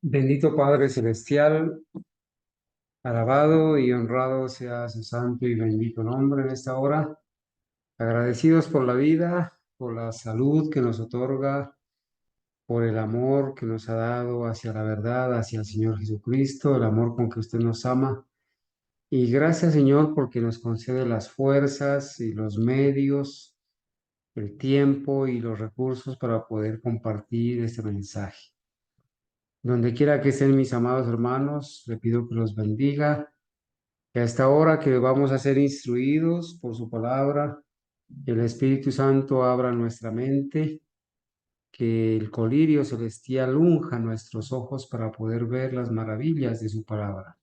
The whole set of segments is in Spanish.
Bendito Padre Celestial, alabado y honrado sea su santo y bendito nombre en esta hora. Agradecidos por la vida, por la salud que nos otorga, por el amor que nos ha dado hacia la verdad, hacia el Señor Jesucristo, el amor con que usted nos ama. Y gracias, Señor, porque nos concede las fuerzas y los medios, el tiempo y los recursos para poder compartir este mensaje. Donde quiera que estén mis amados hermanos, le pido que los bendiga, que a esta hora que vamos a ser instruidos por su palabra, que el Espíritu Santo abra nuestra mente, que el colirio celestial unja nuestros ojos para poder ver las maravillas de su palabra.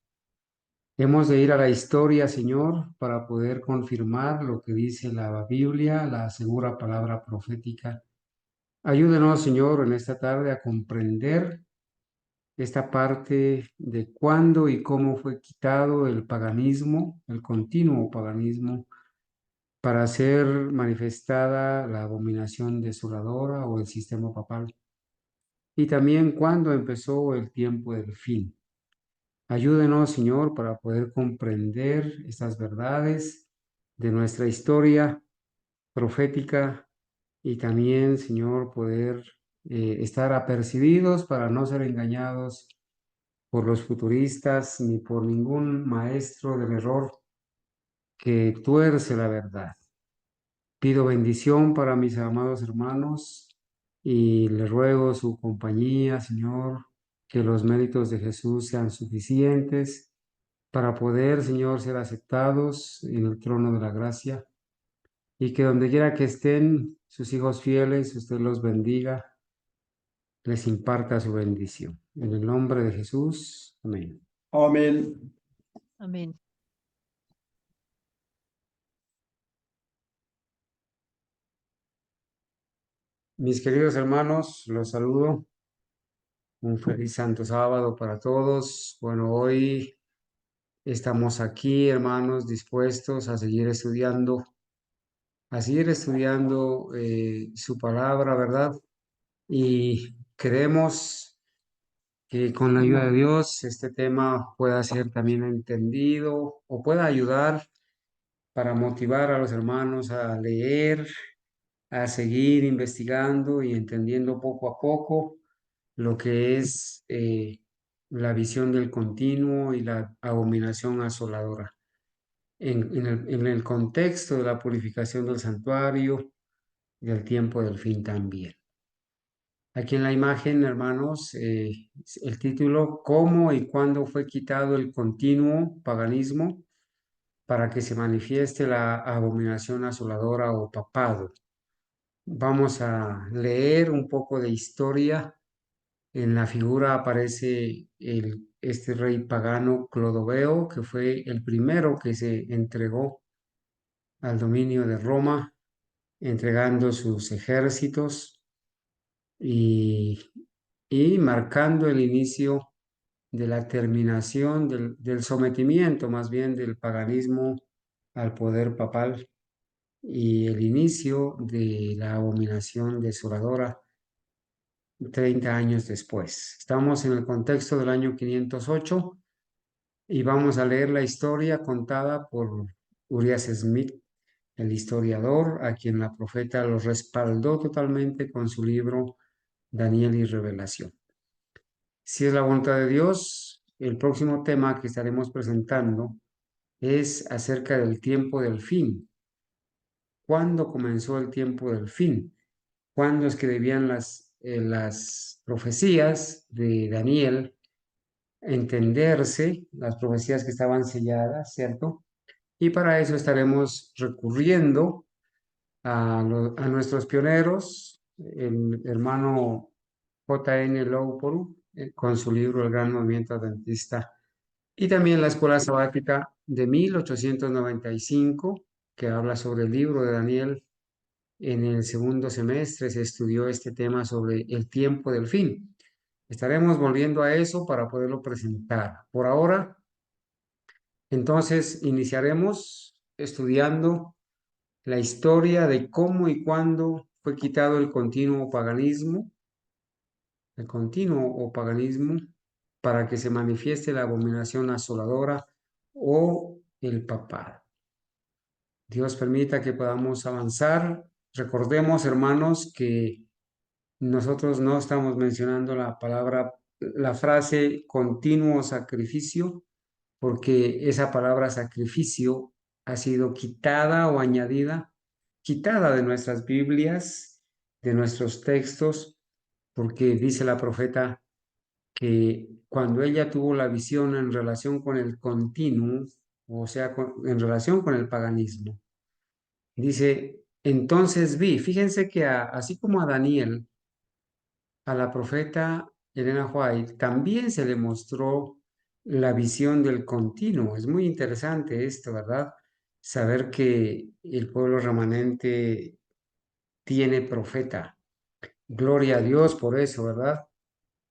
Hemos de ir a la historia, Señor, para poder confirmar lo que dice la Biblia, la segura palabra profética. Ayúdenos, Señor, en esta tarde a comprender esta parte de cuándo y cómo fue quitado el paganismo, el continuo paganismo, para ser manifestada la abominación desoladora o el sistema papal, y también cuándo empezó el tiempo del fin. Ayúdenos, Señor, para poder comprender estas verdades de nuestra historia profética y también, Señor, poder estar apercibidos para no ser engañados por los futuristas ni por ningún maestro del error que tuerce la verdad. Pido bendición para mis amados hermanos y le ruego su compañía, Señor, que los méritos de Jesús sean suficientes para poder, Señor, ser aceptados en el trono de la gracia y que donde quiera que estén sus hijos fieles, usted los bendiga, les imparta su bendición. En el nombre de Jesús, amén. Amén. Amén. Mis queridos hermanos, los saludo. Un feliz santo sábado para todos. Bueno, hoy estamos aquí, hermanos, dispuestos a seguir estudiando su palabra, ¿verdad? Y creemos que con la ayuda de Dios este tema pueda ser también entendido o pueda ayudar para motivar a los hermanos a leer, a seguir investigando y entendiendo poco a poco lo que es la visión del continuo y la abominación asoladora. En el contexto de la purificación del santuario y del tiempo del fin también. Aquí en la imagen, hermanos, el título, ¿cómo y cuándo fue quitado el continuo paganismo para que se manifieste la abominación asoladora o papado? Vamos a leer un poco de historia. En la figura aparece este rey pagano Clodoveo, que fue el primero que se entregó al dominio de Roma, entregando sus ejércitos y, y marcando el inicio de la terminación del sometimiento, más bien del paganismo al poder papal y el inicio de la abominación desoladora 30 años después. Estamos en el contexto del año 508 y vamos a leer la historia contada por Urias Smith, el historiador, a quien la profeta lo respaldó totalmente con su libro Daniel y Revelación. Si es la voluntad de Dios, el próximo tema que estaremos presentando es acerca del tiempo del fin. ¿Cuándo comenzó el tiempo del fin? ¿Cuándo es que debían las profecías de Daniel entenderse, las profecías que estaban selladas, ¿cierto? Y para eso estaremos recurriendo a nuestros pioneros, el hermano J.N. Lowporo, con su libro El Gran Movimiento Adventista, y también la Escuela Sabática de 1895, que habla sobre el libro de Daniel. En el segundo semestre se estudió este tema sobre el tiempo del fin. Estaremos volviendo a eso para poderlo presentar. Por ahora, entonces, iniciaremos estudiando la historia de cómo y cuándo fue quitado el continuo paganismo, el continuo o paganismo, para que se manifieste la abominación asoladora o el papado. Dios permita que podamos avanzar. Recordemos, hermanos, que nosotros no estamos mencionando la frase continuo sacrificio, porque esa palabra sacrificio ha sido quitada o añadida, quitada de nuestras Biblias, de nuestros textos, porque dice la profeta que cuando ella tuvo la visión en relación con el continuo, o sea, en relación con el paganismo, dice, entonces vi, fíjense que así como a Daniel, a la profeta Elena White también se le mostró la visión del continuo. Es muy interesante esto, ¿verdad? Saber que el pueblo remanente tiene profeta. Gloria a Dios por eso, ¿verdad?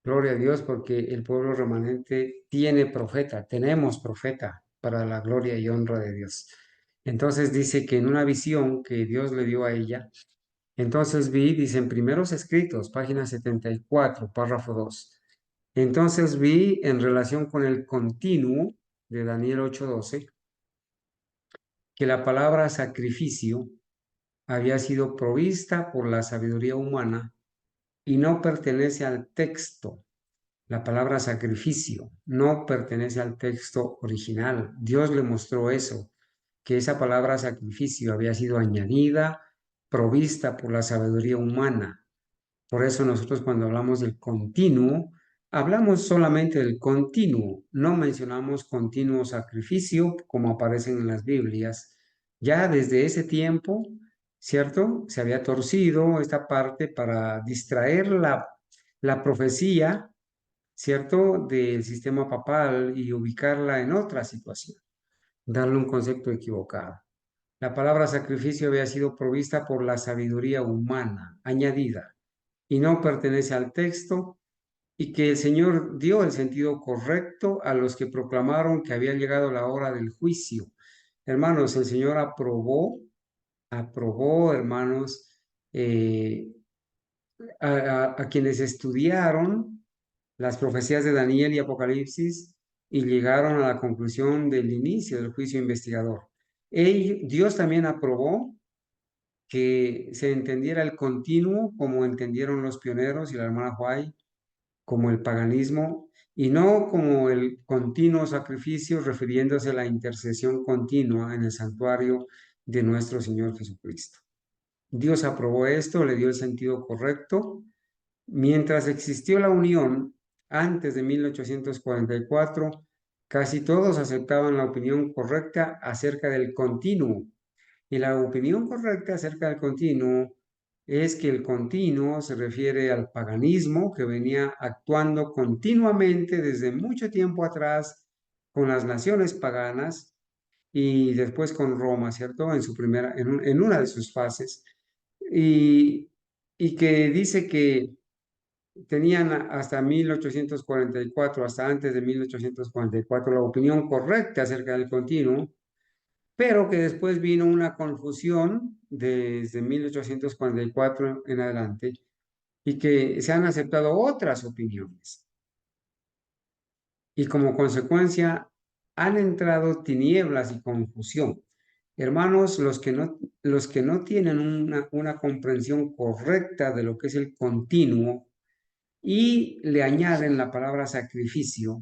Gloria a Dios porque el pueblo remanente tiene profeta, tenemos profeta para la gloria y honra de Dios. Entonces dice que en una visión que Dios le dio a ella, entonces vi, dice en Primeros Escritos, página 74, párrafo 2. Entonces vi en relación con el continuo de Daniel 8:12 que la palabra sacrificio había sido provista por la sabiduría humana y no pertenece al texto. La palabra sacrificio no pertenece al texto original. Dios le mostró eso, que esa palabra sacrificio había sido añadida, provista por la sabiduría humana. Por eso nosotros cuando hablamos del continuo, hablamos solamente del continuo, no mencionamos continuo sacrificio como aparecen en las Biblias. Ya desde ese tiempo, ¿cierto? Se había torcido esta parte para distraer la profecía, ¿cierto? Del sistema papal y ubicarla en otra situación, darle un concepto equivocado. La palabra sacrificio había sido provista por la sabiduría humana, añadida y no pertenece al texto, y que el Señor dio el sentido correcto a los que proclamaron que había llegado la hora del juicio. Hermanos, el Señor aprobó, hermanos, eh, a quienes estudiaron las profecías de Daniel y Apocalipsis y llegaron a la conclusión del inicio del juicio investigador. Dios también aprobó que se entendiera el continuo como entendieron los pioneros y la hermana White, como el paganismo, y no como el continuo sacrificio refiriéndose a la intercesión continua en el santuario de nuestro Señor Jesucristo. Dios aprobó esto, le dio el sentido correcto. Mientras existió la unión antes de 1844, casi todos aceptaban la opinión correcta acerca del continuo. Y la opinión correcta acerca del continuo es que el continuo se refiere al paganismo que venía actuando continuamente desde mucho tiempo atrás con las naciones paganas y después con Roma, ¿cierto? En una de sus fases. Y, y que dice que tenían hasta 1844, hasta antes de 1844, la opinión correcta acerca del continuo, pero que después vino una confusión desde 1844 en adelante y que se han aceptado otras opiniones. Y como consecuencia han entrado tinieblas y confusión. Hermanos, los que no tienen una comprensión correcta de lo que es el continuo y le añaden la palabra sacrificio,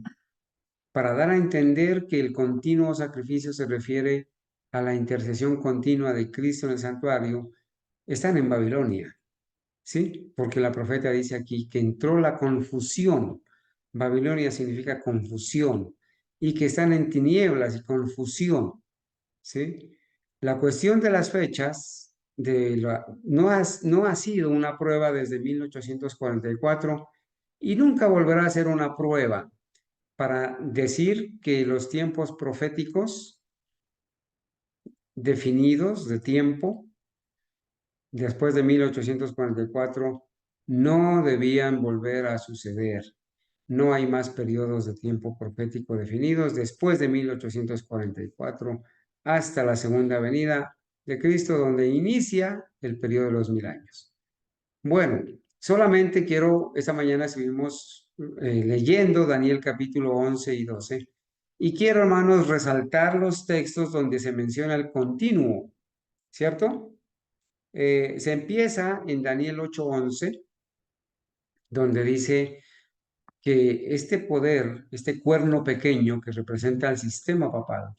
para dar a entender que el continuo sacrificio se refiere a la intercesión continua de Cristo en el santuario, están en Babilonia, ¿sí? Porque la profeta dice aquí que entró la confusión. Babilonia significa confusión y que están en tinieblas y confusión, ¿sí? La cuestión de las fechas no ha sido una prueba desde 1844 y nunca volverá a ser una prueba para decir que los tiempos proféticos definidos de tiempo después de 1844 no debían volver a suceder. No hay más periodos de tiempo profético definidos después de 1844 hasta la segunda venida de Cristo, donde inicia el periodo de los 1000 años. Bueno, solamente quiero, esta mañana estuvimos leyendo Daniel capítulo 11 y 12. Y quiero, hermanos, resaltar los textos donde se menciona el continuo, ¿cierto? Se empieza en Daniel 8:11, donde dice que este poder, este cuerno pequeño que representa al sistema papal,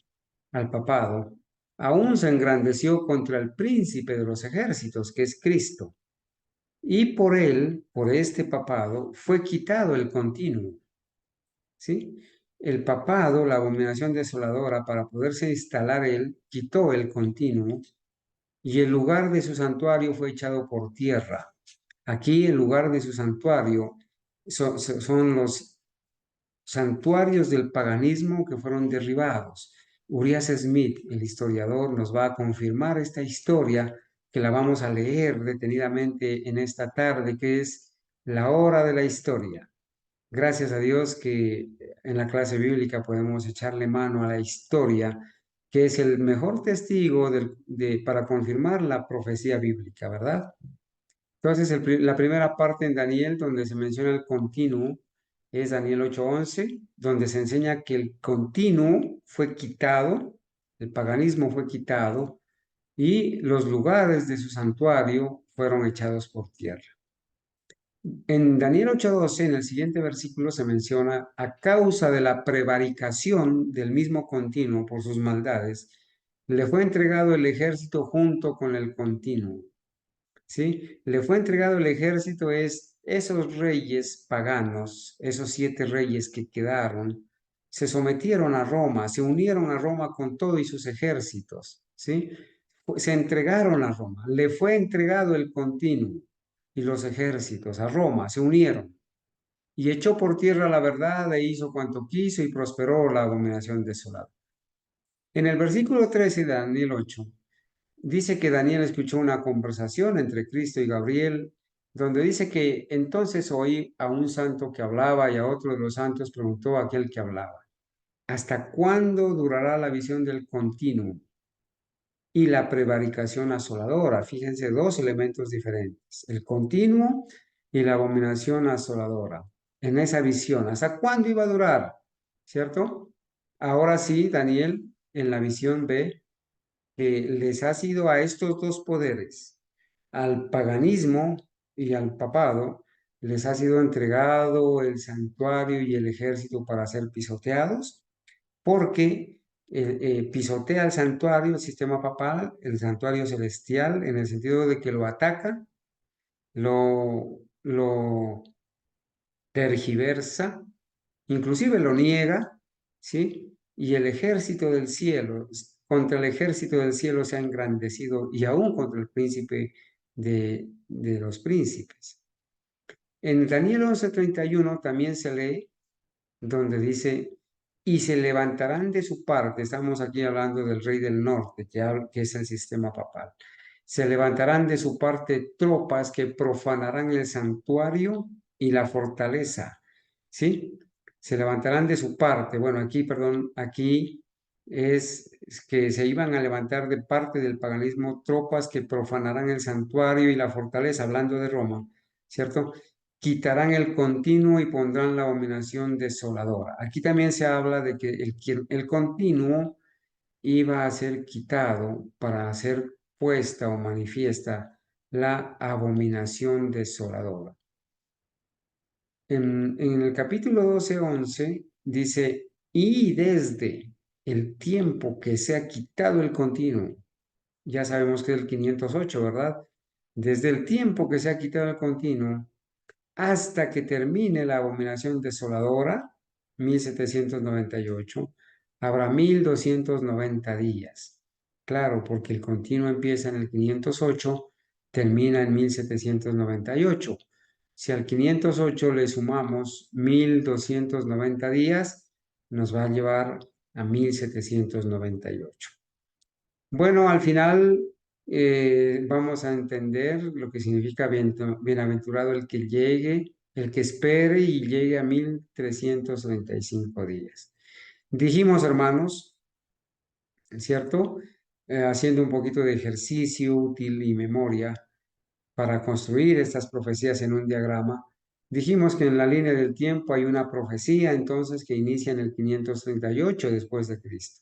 al papado, aún se engrandeció contra el príncipe de los ejércitos, que es Cristo. Y por él, por este papado, fue quitado el continuo, ¿sí? El papado, la abominación desoladora, para poderse instalar él, quitó el continuo y el lugar de su santuario fue echado por tierra. Aquí el lugar de su santuario son los santuarios del paganismo que fueron derribados. Urias Smith, el historiador, nos va a confirmar esta historia que la vamos a leer detenidamente en esta tarde, que es la hora de la historia. Gracias a Dios que en la clase bíblica podemos echarle mano a la historia, que es el mejor testigo para confirmar la profecía bíblica, ¿verdad? Entonces, la primera parte en Daniel, donde se menciona el continuo, es Daniel 8:11, donde se enseña que el continuo fue quitado, el paganismo fue quitado, y los lugares de su santuario fueron echados por tierra. En Daniel 8:12, en el siguiente versículo, se menciona, a causa de la prevaricación del mismo continuo por sus maldades, le fue entregado el ejército junto con el continuo. ¿Sí? Le fue entregado el ejército, es esos reyes paganos, esos 7 reyes que quedaron, se sometieron a Roma, se unieron a Roma con todo y sus ejércitos, ¿sí? Se entregaron a Roma, le fue entregado el continuo y los ejércitos a Roma, se unieron y echó por tierra la verdad e hizo cuanto quiso y prosperó la abominación desolada. En el versículo 13 de Daniel 8, dice que Daniel escuchó una conversación entre Cristo y Gabriel, donde dice que entonces oí a un santo que hablaba y a otro de los santos preguntó a aquel que hablaba, ¿hasta cuándo durará la visión del continuo y la prevaricación asoladora? Fíjense, 2 elementos diferentes, el continuo y la abominación asoladora. En esa visión, ¿hasta cuándo iba a durar? ¿Cierto? Ahora sí, Daniel en la visión ve que les ha sido a estos 2 poderes, al paganismo y al papado, les ha sido entregado el santuario y el ejército para ser pisoteados, porque pisotea el santuario, el sistema papal, el santuario celestial, en el sentido de que lo ataca, lo tergiversa, inclusive lo niega, ¿sí? Y el ejército del cielo, contra el ejército del cielo se ha engrandecido y aún contra el príncipe de los príncipes. En Daniel 11:31 también se lee donde dice, y se levantarán de su parte, estamos aquí hablando del rey del norte, que es el sistema papal, se levantarán de su parte tropas que profanarán el santuario y la fortaleza, ¿sí? Se levantarán de su parte, bueno, aquí, perdón, aquí es que se iban a levantar de parte del paganismo tropas que profanarán el santuario y la fortaleza, hablando de Roma, ¿cierto? Quitarán el continuo y pondrán la abominación desoladora. Aquí también se habla de que el continuo iba a ser quitado para hacer puesta o manifiesta la abominación desoladora. En el capítulo 12:11 dice, y desde el tiempo que se ha quitado el continuo, ya sabemos que es el 508, ¿verdad? Desde el tiempo que se ha quitado el continuo, hasta que termine la abominación desoladora, 1798, habrá 1290 días. Claro, porque el continuo empieza en el 508, termina en 1798. Si al 508 le sumamos 1290 días, nos va a llevar a 1798. Bueno, al final vamos a entender lo que significa bienaventurado el que llegue, el que espere y llegue a 1335 días. Dijimos, hermanos, ¿cierto? Haciendo un poquito de ejercicio útil y memoria para construir estas profecías en un diagrama, Dijimos que en la línea del tiempo hay una profecía entonces que inicia en el 538 después de Cristo.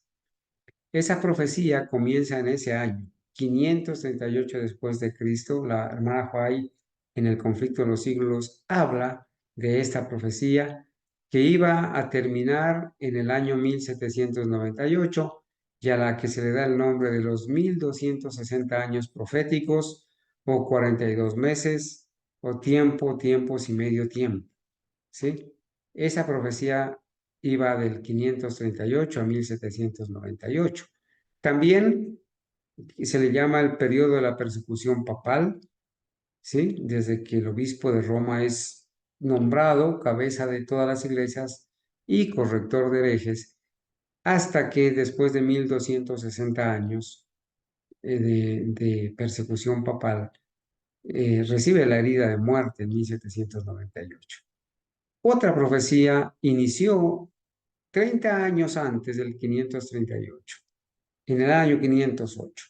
Esa profecía comienza en ese año, 538 después de Cristo. La hermana Huay en el conflicto de los siglos habla de esta profecía que iba a terminar en el año 1798 y a la que se le da el nombre de los 1260 años proféticos o 42 meses o tiempo, tiempos y medio tiempo. ¿Sí? Esa profecía iba del 538 a 1798. También se le llama el periodo de la persecución papal, ¿sí? Desde que el obispo de Roma es nombrado cabeza de todas las iglesias y corrector de herejes, hasta que después de 1260 años de persecución papal, recibe la herida de muerte en 1798. Otra profecía inició 30 años antes del 538, en el año 508.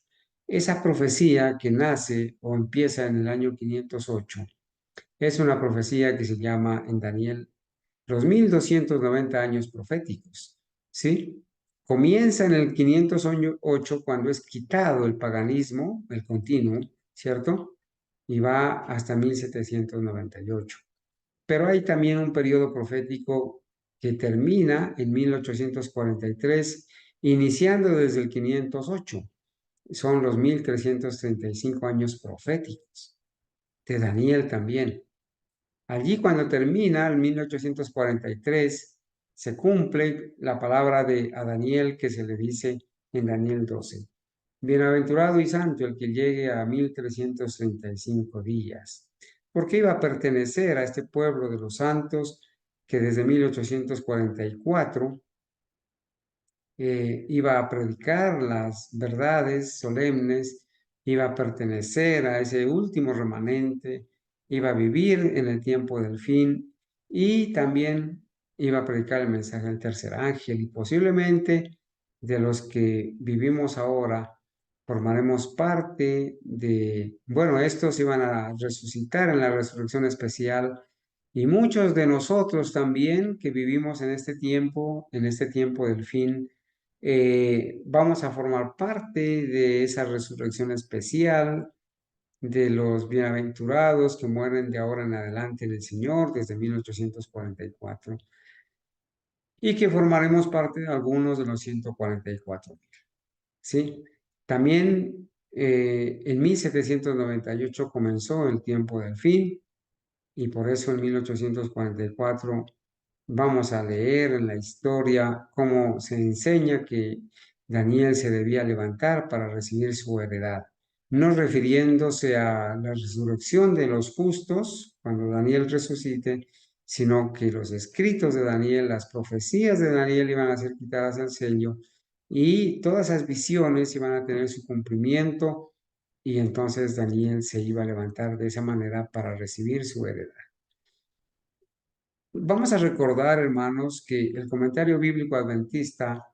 Esa profecía que nace o empieza en el año 508 es una profecía que se llama en Daniel los 1290 años proféticos, ¿sí? Comienza en el 508 cuando es quitado el paganismo, el continuo, ¿cierto? Y va hasta 1798. Pero hay también un periodo profético que termina en 1843, iniciando desde el 508. Son los 1335 años proféticos. De Daniel también. Allí cuando termina, en 1843, se cumple la palabra de a Daniel que se le dice en Daniel 12. Bienaventurado y santo el que llegue a 1335 días, porque iba a pertenecer a este pueblo de los santos que desde 1844 iba a predicar las verdades solemnes, iba a pertenecer a ese último remanente, iba a vivir en el tiempo del fin y también iba a predicar el mensaje del tercer ángel y posiblemente de los que vivimos ahora formaremos parte de, bueno, estos iban a resucitar en la resurrección especial y muchos de nosotros también que vivimos en este tiempo del fin, vamos a formar parte de esa resurrección especial de los bienaventurados que mueren de ahora en adelante en el Señor desde 1844 y que formaremos parte de algunos de los 144. ¿Sí? También en 1798 comenzó el tiempo del fin y por eso en 1844 vamos a leer en la historia cómo se enseña que Daniel se debía levantar para recibir su heredad, no refiriéndose a la resurrección de los justos cuando Daniel resucite, sino que los escritos de Daniel, las profecías de Daniel iban a ser quitadas del sello y todas esas visiones iban a tener su cumplimiento y entonces Daniel se iba a levantar de esa manera para recibir su heredad. Vamos a recordar, hermanos, que el comentario bíblico adventista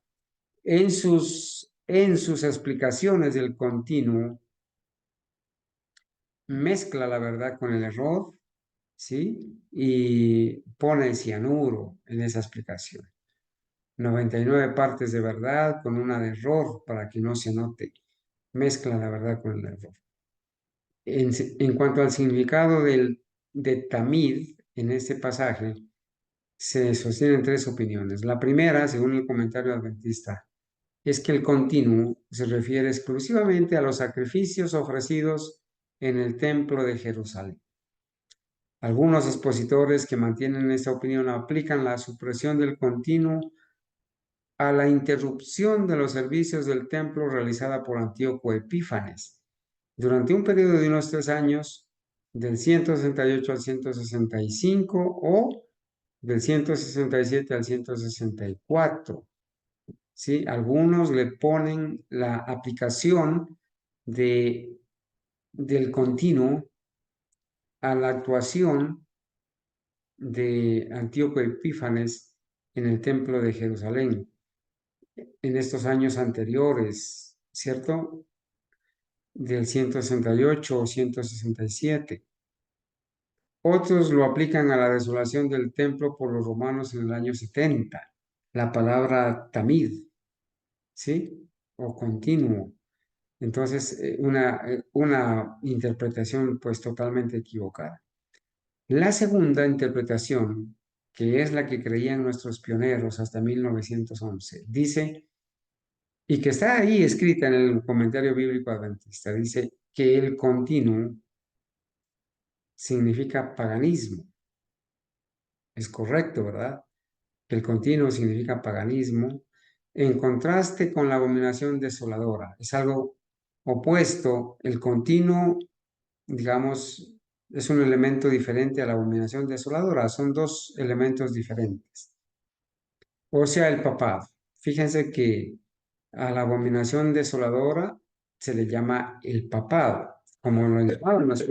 en sus explicaciones del continuo mezcla la verdad con el error, ¿sí? Y pone cianuro en esa explicación. 99 partes de verdad con una de error para que no se note. Mezcla la verdad con el error. En cuanto al significado de tamid en este pasaje, se sostienen tres opiniones. La primera, según el comentario adventista, es que el continuo se refiere exclusivamente a los sacrificios ofrecidos en el templo de Jerusalén. Algunos expositores que mantienen esta opinión aplican la supresión del continuo a la interrupción de los servicios del templo realizada por Antíoco Epífanes durante un periodo de unos 3 años, del 168 al 165 o del 167 al 164. ¿Sí? Algunos le ponen la aplicación del continuo a la actuación de Antíoco Epífanes en el templo de Jerusalén en estos años anteriores, ¿cierto? Del 168 o 167. Otros lo aplican a la desolación del templo por los romanos en el año 70. La palabra tamid, ¿sí? O continuo. Entonces, una interpretación pues totalmente equivocada. La segunda interpretación, que es la que creían nuestros pioneros hasta 1911, dice, y que está ahí escrita en el comentario bíblico adventista, dice que el continuo significa paganismo. Es correcto, ¿verdad? Que el continuo significa paganismo, en contraste con la abominación desoladora. Es algo opuesto. El continuo, digamos, es un elemento diferente a la abominación desoladora. Son dos elementos diferentes. O sea, el papado. Fíjense que a la abominación desoladora se le llama el papado, como lo llamaban los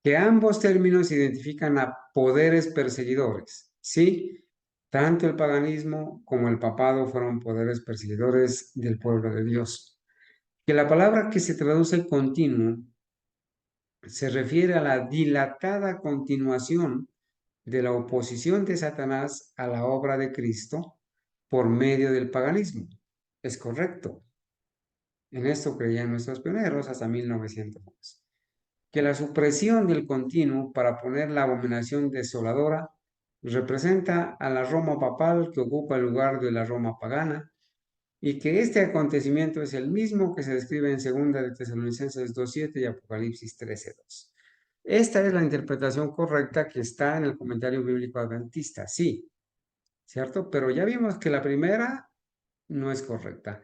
que ambos términos identifican a poderes perseguidores, ¿sí? Tanto el paganismo como el papado fueron poderes perseguidores del pueblo de Dios. Que la palabra que se traduce continuo se refiere a la dilatada continuación de la oposición de Satanás a la obra de Cristo por medio del paganismo. Es correcto. En esto creían nuestros pioneros hasta 1911. Que la supresión del continuo para poner la abominación desoladora representa a la Roma papal que ocupa el lugar de la Roma pagana y que este acontecimiento es el mismo que se describe en 2 de Tesalonicenses 2:7 y Apocalipsis 13:2. Esta es la interpretación correcta que está en el comentario bíblico adventista, sí, ¿cierto? Pero ya vimos que la primera no es correcta.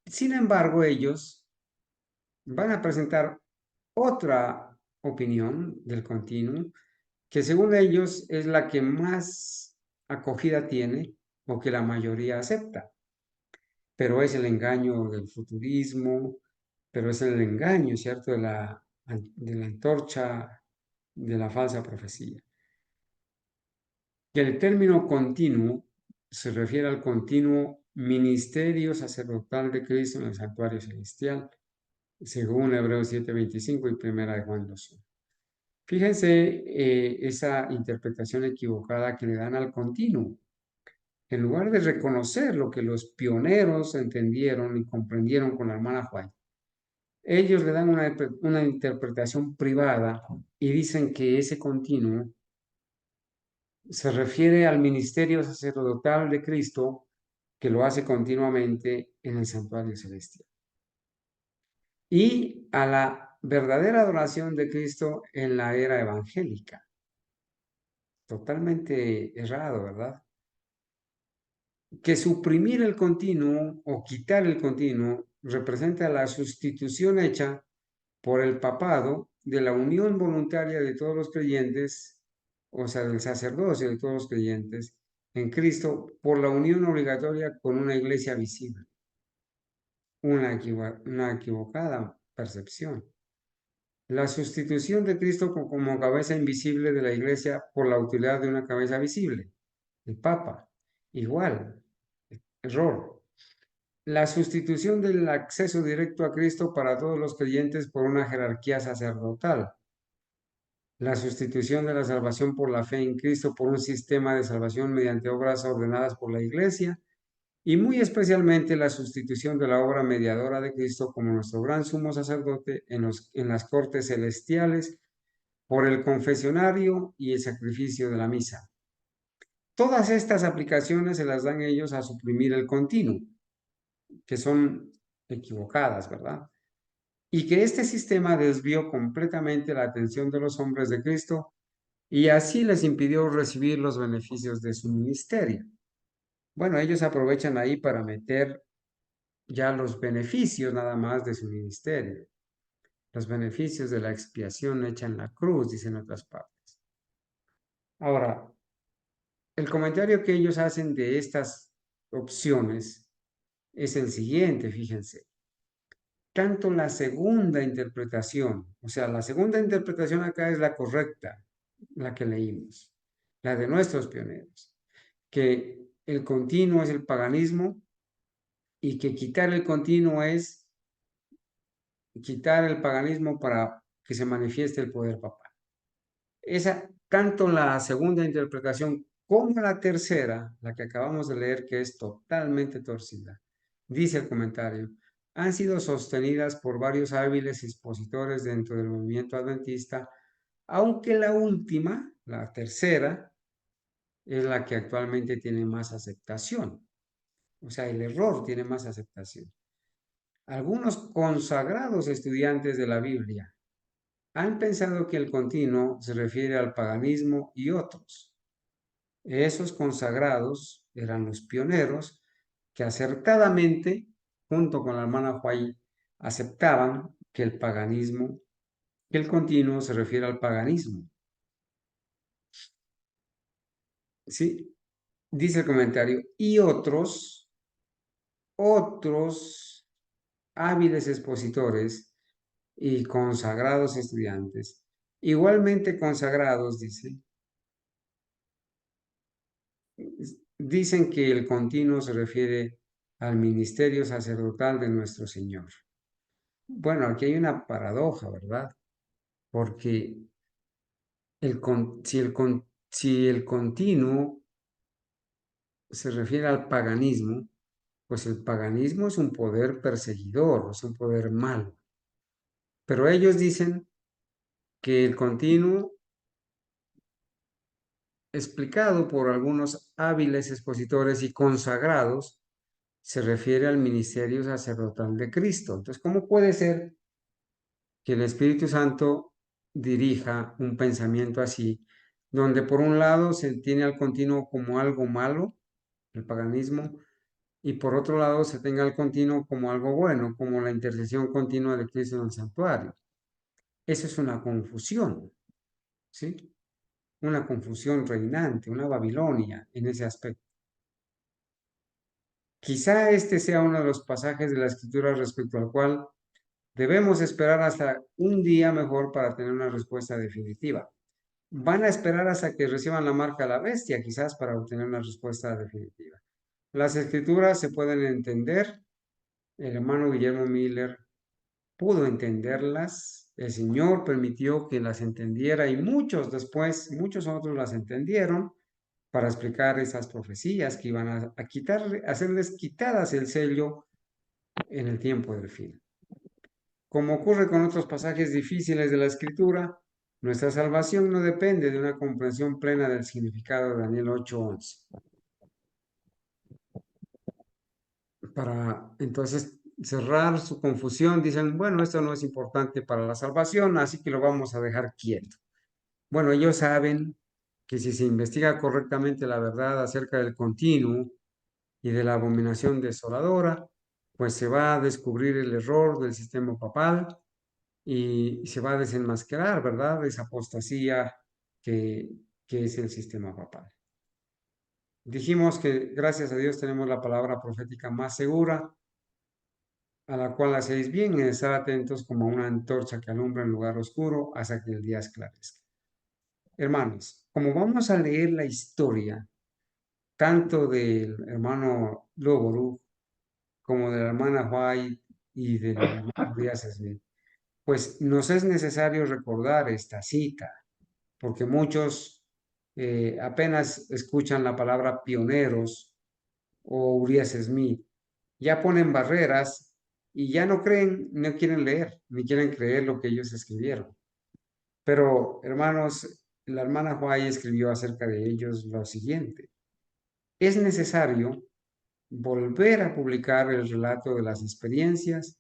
Sin embargo, ellos van a presentar otra opinión del continuo, que según ellos es la que más acogida tiene o que la mayoría acepta, pero es el engaño del futurismo, pero es el engaño, ¿cierto?, de la antorcha de la falsa profecía. Que el término continuo se refiere al continuo ministerio sacerdotal de Cristo en el santuario celestial, según Hebreos 7:25 y Primera de Juan 2:1. Fíjense esa interpretación equivocada que le dan al continuo. En lugar de reconocer lo que los pioneros entendieron y comprendieron con la hermana White, ellos le dan una interpretación privada y dicen que ese continuo se refiere al ministerio sacerdotal de Cristo que lo hace continuamente en el santuario celestial y a la verdadera adoración de Cristo en la era evangélica. Totalmente errado, ¿verdad? Que suprimir el continuo o quitar el continuo representa la sustitución hecha por el papado de la unión voluntaria de todos los creyentes, o sea, del sacerdocio de todos los creyentes en Cristo, por la unión obligatoria con una iglesia visible. Una equivocada percepción. La sustitución de Cristo como cabeza invisible de la iglesia por la utilidad de una cabeza visible, el Papa. Igual, error. La sustitución del acceso directo a Cristo para todos los creyentes por una jerarquía sacerdotal. La sustitución de la salvación por la fe en Cristo por un sistema de salvación mediante obras ordenadas por la Iglesia. Y muy especialmente la sustitución de la obra mediadora de Cristo como nuestro gran sumo sacerdote en las cortes celestiales por el confesionario y el sacrificio de la misa. Todas estas aplicaciones se las dan ellos a suprimir el continuo, que son equivocadas, ¿verdad? Y que este sistema desvió completamente la atención de los hombres de Cristo y así les impidió recibir los beneficios de su ministerio. Bueno, ellos aprovechan ahí para meter ya los beneficios nada más de su ministerio, los beneficios de la expiación hecha en la cruz, dicen otras partes. Ahora, el comentario que ellos hacen de estas opciones es el siguiente, fíjense. Tanto la segunda interpretación, o sea, la segunda interpretación acá es la correcta, la que leímos, la de nuestros pioneros, que el continuo es el paganismo y que quitar el continuo es quitar el paganismo para que se manifieste el poder papal. Tanto la segunda interpretación como la tercera, la que acabamos de leer, que es totalmente torcida, dice el comentario, han sido sostenidas por varios hábiles expositores dentro del movimiento adventista, aunque la última, la tercera, es la que actualmente tiene más aceptación. O sea, el error tiene más aceptación. Algunos consagrados estudiantes de la Biblia han pensado que el continuo se refiere al paganismo y otros. Esos consagrados eran los pioneros que acertadamente, junto con la hermana Huay, aceptaban que que el continuo se refiere al paganismo. ¿Sí? Dice el comentario, y otros hábiles expositores y consagrados estudiantes, igualmente consagrados, dicen que el continuo se refiere al ministerio sacerdotal de nuestro Señor. Bueno, aquí hay una paradoja, ¿verdad? Porque si el continuo se refiere al paganismo, pues el paganismo es un poder perseguidor, es un poder malo. Pero ellos dicen que el continuo, explicado por algunos hábiles expositores y consagrados, se refiere al ministerio sacerdotal de Cristo. Entonces, ¿cómo puede ser que el Espíritu Santo dirija un pensamiento así, donde por un lado se tiene al continuo como algo malo, el paganismo, y por otro lado se tenga al continuo como algo bueno, como la intercesión continua de Cristo en el santuario? Eso es una confusión, ¿sí? Una confusión reinante, una Babilonia en ese aspecto. Quizá este sea uno de los pasajes de la Escritura respecto al cual debemos esperar hasta un día mejor para tener una respuesta definitiva. Van a esperar hasta que reciban la marca de la bestia, quizás, para obtener una respuesta definitiva. Las escrituras se pueden entender. El hermano Guillermo Miller pudo entenderlas. El Señor permitió que las entendiera y muchos después, muchos otros las entendieron para explicar esas profecías que iban a hacerles quitadas el sello en el tiempo del fin. Como ocurre con otros pasajes difíciles de la Escritura, nuestra salvación no depende de una comprensión plena del significado de Daniel 8:11. Para entonces cerrar su confusión, dicen, bueno, esto no es importante para la salvación, así que lo vamos a dejar quieto. Bueno, ellos saben que si se investiga correctamente la verdad acerca del continuo y de la abominación desoladora, pues se va a descubrir el error del sistema papal y se va a desenmascarar, ¿verdad? Esa apostasía que, que es el sistema papal. Dijimos que gracias a Dios tenemos la palabra profética más segura, a la cual hacéis bien en estar atentos como una antorcha que alumbra en lugar oscuro hasta que el día esclarezca. Hermanos, como vamos a leer la historia tanto del hermano Loboru como de la hermana White y del hermano Díaz Smith, pues nos es necesario recordar esta cita, porque muchos apenas escuchan la palabra pioneros o Urias Smith, ya ponen barreras y ya no creen, no quieren leer, ni quieren creer lo que ellos escribieron. Pero, hermanos, la hermana Huay escribió acerca de ellos lo siguiente: es necesario volver a publicar el relato de las experiencias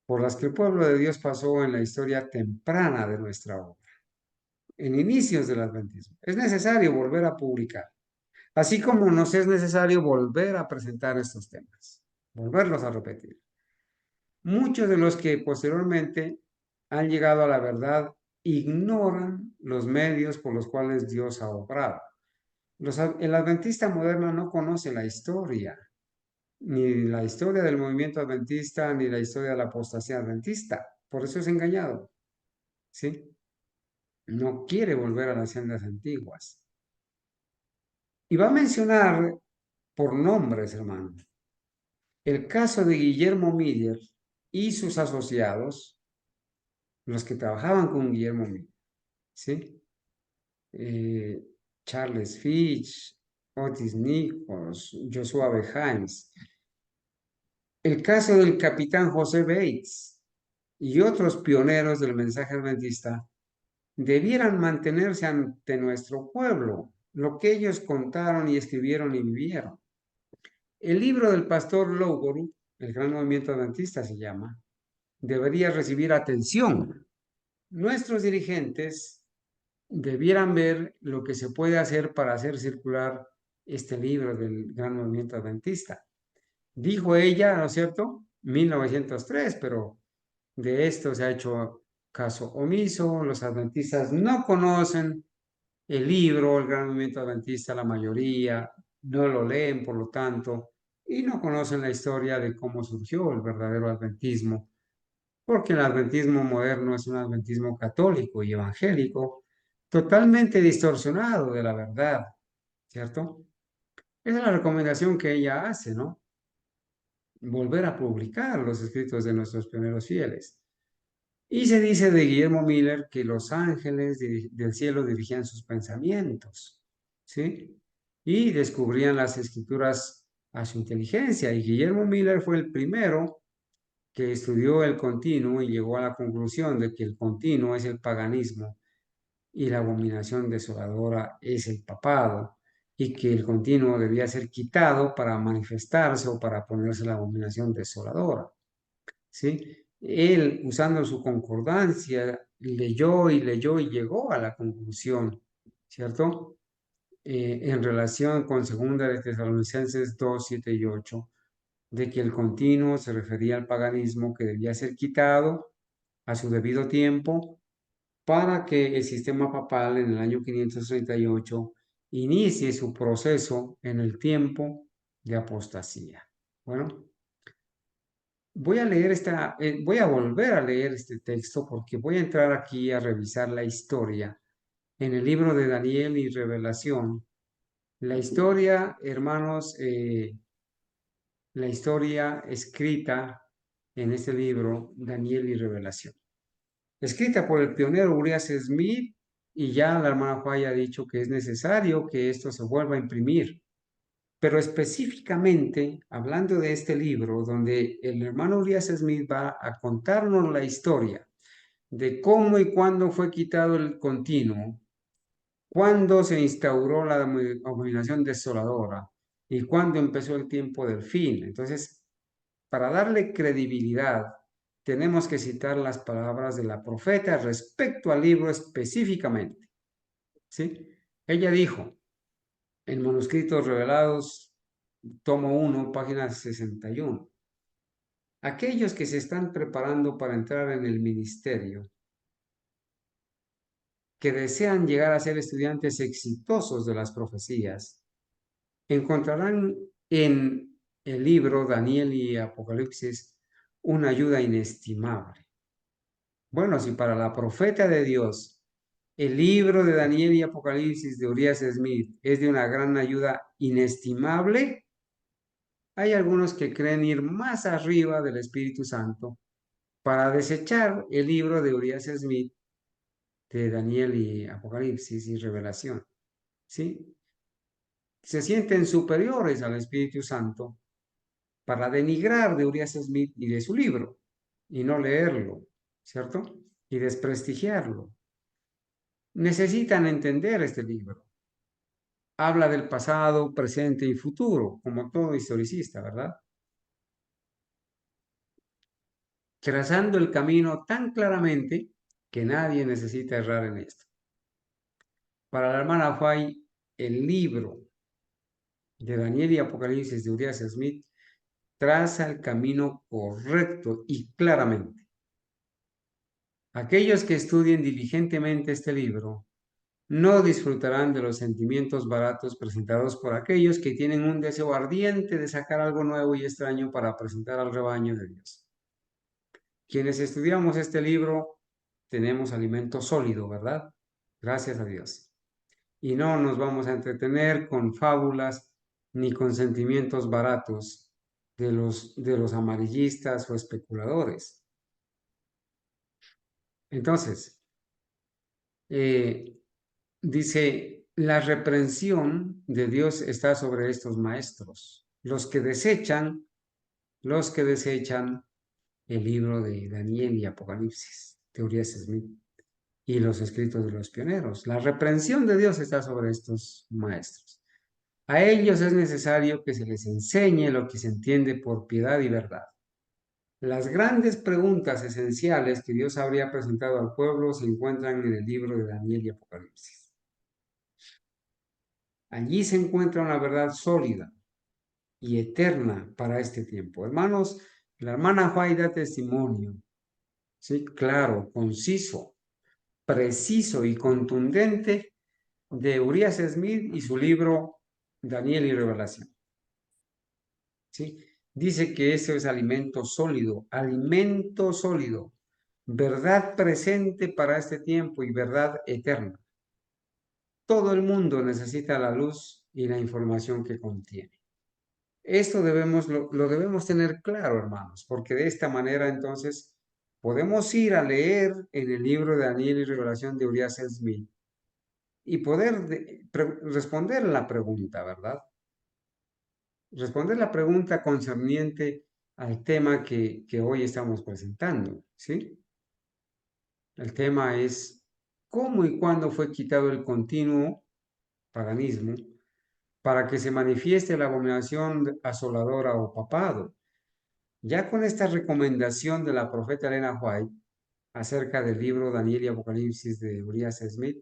por las que el pueblo de Dios pasó en la historia temprana de nuestra obra, en inicios del adventismo. Es necesario volver a publicar, así como nos es necesario volver a presentar estos temas, volverlos a repetir. Muchos de los que posteriormente han llegado a la verdad ignoran los medios por los cuales Dios ha obrado. El adventista moderno no conoce la historia, ni la historia del movimiento adventista, ni la historia de la apostasía adventista. Por eso es engañado, ¿sí? No quiere volver a las sendas antiguas. Y va a mencionar por nombres, hermano, el caso de Guillermo Miller y sus asociados, los que trabajaban con Guillermo Miller, ¿sí? eh, Charles Fitch, Otis Nichols, Joshua B. Himes. El caso del capitán José Bates y otros pioneros del mensaje adventista debieran mantenerse ante nuestro pueblo, lo que ellos contaron y escribieron y vivieron. El libro del pastor Lowborough, el Gran Movimiento Adventista se llama, debería recibir atención. Nuestros dirigentes debieran ver lo que se puede hacer para hacer circular este libro del Gran Movimiento Adventista. Dijo ella, ¿no es cierto? 1903, pero de esto se ha hecho caso omiso. Los adventistas no conocen el libro, el Gran Movimiento Adventista, la mayoría no lo leen, por lo tanto, y no conocen la historia de cómo surgió el verdadero adventismo, porque el adventismo moderno es un adventismo católico y evangélico totalmente distorsionado de la verdad, ¿cierto? Esa es la recomendación que ella hace, ¿no? Volver a publicar los escritos de nuestros primeros fieles. Y se dice de Guillermo Miller que los ángeles del cielo dirigían sus pensamientos, ¿sí? Y descubrían las escrituras a su inteligencia. Y Guillermo Miller fue el primero que estudió el continuo y llegó a la conclusión de que el continuo es el paganismo y la abominación desoladora es el papado, y que el continuo debía ser quitado para manifestarse o para ponerse la abominación desoladora. ¿Sí? Él, usando su concordancia, leyó y leyó y llegó a la conclusión, ¿cierto? En relación con segunda de Tesalonicenses 2, 7 y 8, de que el continuo se refería al paganismo que debía ser quitado a su debido tiempo para que el sistema papal en el año 538 inicie su proceso en el tiempo de apostasía. Bueno, voy a volver a leer este texto porque voy a entrar aquí a revisar la historia en el libro de Daniel y Revelación. La historia, hermanos, la historia escrita en este libro, Daniel y Revelación. Escrita por el pionero Urias Smith, y ya la hermana Juárez ha dicho que es necesario que esto se vuelva a imprimir. Pero específicamente, hablando de este libro, donde el hermano Urias Smith va a contarnos la historia de cómo y cuándo fue quitado el continuo, cuándo se instauró la abominación desoladora y cuándo empezó el tiempo del fin. Entonces, para darle credibilidad, tenemos que citar las palabras de la profeta respecto al libro específicamente. ¿Sí? Ella dijo, en Manuscritos Revelados, tomo 1, página 61. Aquellos que se están preparando para entrar en el ministerio, que desean llegar a ser estudiantes exitosos de las profecías, encontrarán en el libro Daniel y Apocalipsis una ayuda inestimable. Bueno, si para la profeta de Dios el libro de Daniel y Apocalipsis de Urias Smith es de una gran ayuda inestimable, hay algunos que creen ir más arriba del Espíritu Santo para desechar el libro de Urias Smith de Daniel y Apocalipsis y Revelación. ¿Sí? Se sienten superiores al Espíritu Santo para denigrar de Urias Smith y de su libro y no leerlo, ¿cierto? Y desprestigiarlo. Necesitan entender este libro. Habla del pasado, presente y futuro, como todo historicista, ¿verdad? Trazando el camino tan claramente que nadie necesita errar en esto. Para la hermana White, el libro de Daniel y Apocalipsis de Urias Smith traza el camino correcto y claramente. Aquellos que estudien diligentemente este libro no disfrutarán de los sentimientos baratos presentados por aquellos que tienen un deseo ardiente de sacar algo nuevo y extraño para presentar al rebaño de Dios. Quienes estudiamos este libro tenemos alimento sólido, ¿verdad? Gracias a Dios. Y no nos vamos a entretener con fábulas ni con sentimientos baratos de los amarillistas o especuladores. Entonces, dice, la reprensión de Dios está sobre estos maestros, los que desechan el libro de Daniel y Apocalipsis, teorías Smith y los escritos de los pioneros. La reprensión de Dios está sobre estos maestros. A ellos es necesario que se les enseñe lo que se entiende por piedad y verdad. Las grandes preguntas esenciales que Dios habría presentado al pueblo se encuentran en el libro de Daniel y Apocalipsis. Allí se encuentra una verdad sólida y eterna para este tiempo. Hermanos, la hermana White da testimonio, ¿sí? Claro, conciso, preciso y contundente de Urias Smith y su libro Daniel y Revelación. ¿Sí? Dice que eso es alimento sólido, verdad presente para este tiempo y verdad eterna. Todo el mundo necesita la luz y la información que contiene. Esto lo debemos tener claro, hermanos, porque de esta manera entonces podemos ir a leer en el libro de Daniel y Revelación de Urias Smith y poder responder la pregunta, ¿verdad? Responder la pregunta concerniente al tema que hoy estamos presentando, ¿sí? El tema es cómo y cuándo fue quitado el continuo paganismo para que se manifieste la abominación asoladora o papado. Ya con esta recomendación de la profeta Elena White acerca del libro Daniel y Apocalipsis de Urias Smith,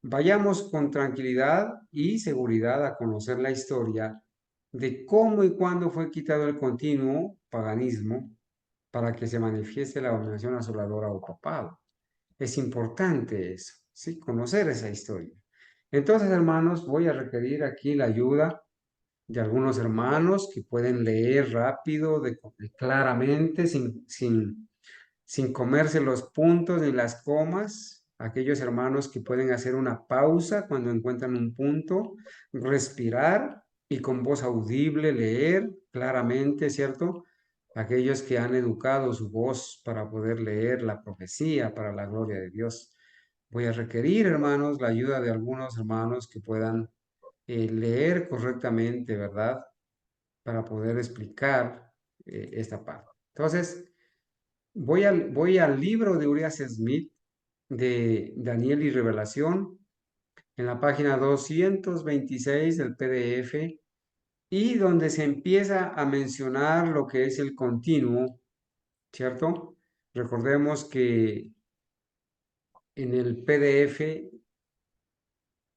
vayamos con tranquilidad y seguridad a conocer la historia de cómo y cuándo fue quitado el continuo paganismo para que se manifieste la abominación asoladora o papado. Es importante eso, ¿sí? Conocer esa historia. Entonces, hermanos, voy a requerir aquí la ayuda de algunos hermanos que pueden leer rápido, claramente, sin comerse los puntos ni las comas. Aquellos hermanos que pueden hacer una pausa cuando encuentran un punto, respirar y con voz audible leer claramente, ¿cierto? Aquellos que han educado su voz para poder leer la profecía para la gloria de Dios. Voy a requerir, hermanos, la ayuda de algunos hermanos que puedan leer correctamente, ¿verdad? Para poder explicar esta parte. Entonces, voy al libro de Urias Smith de Daniel y Revelación en la página 226 del PDF y donde se empieza a mencionar lo que es el continuo, ¿cierto? Recordemos que en el PDF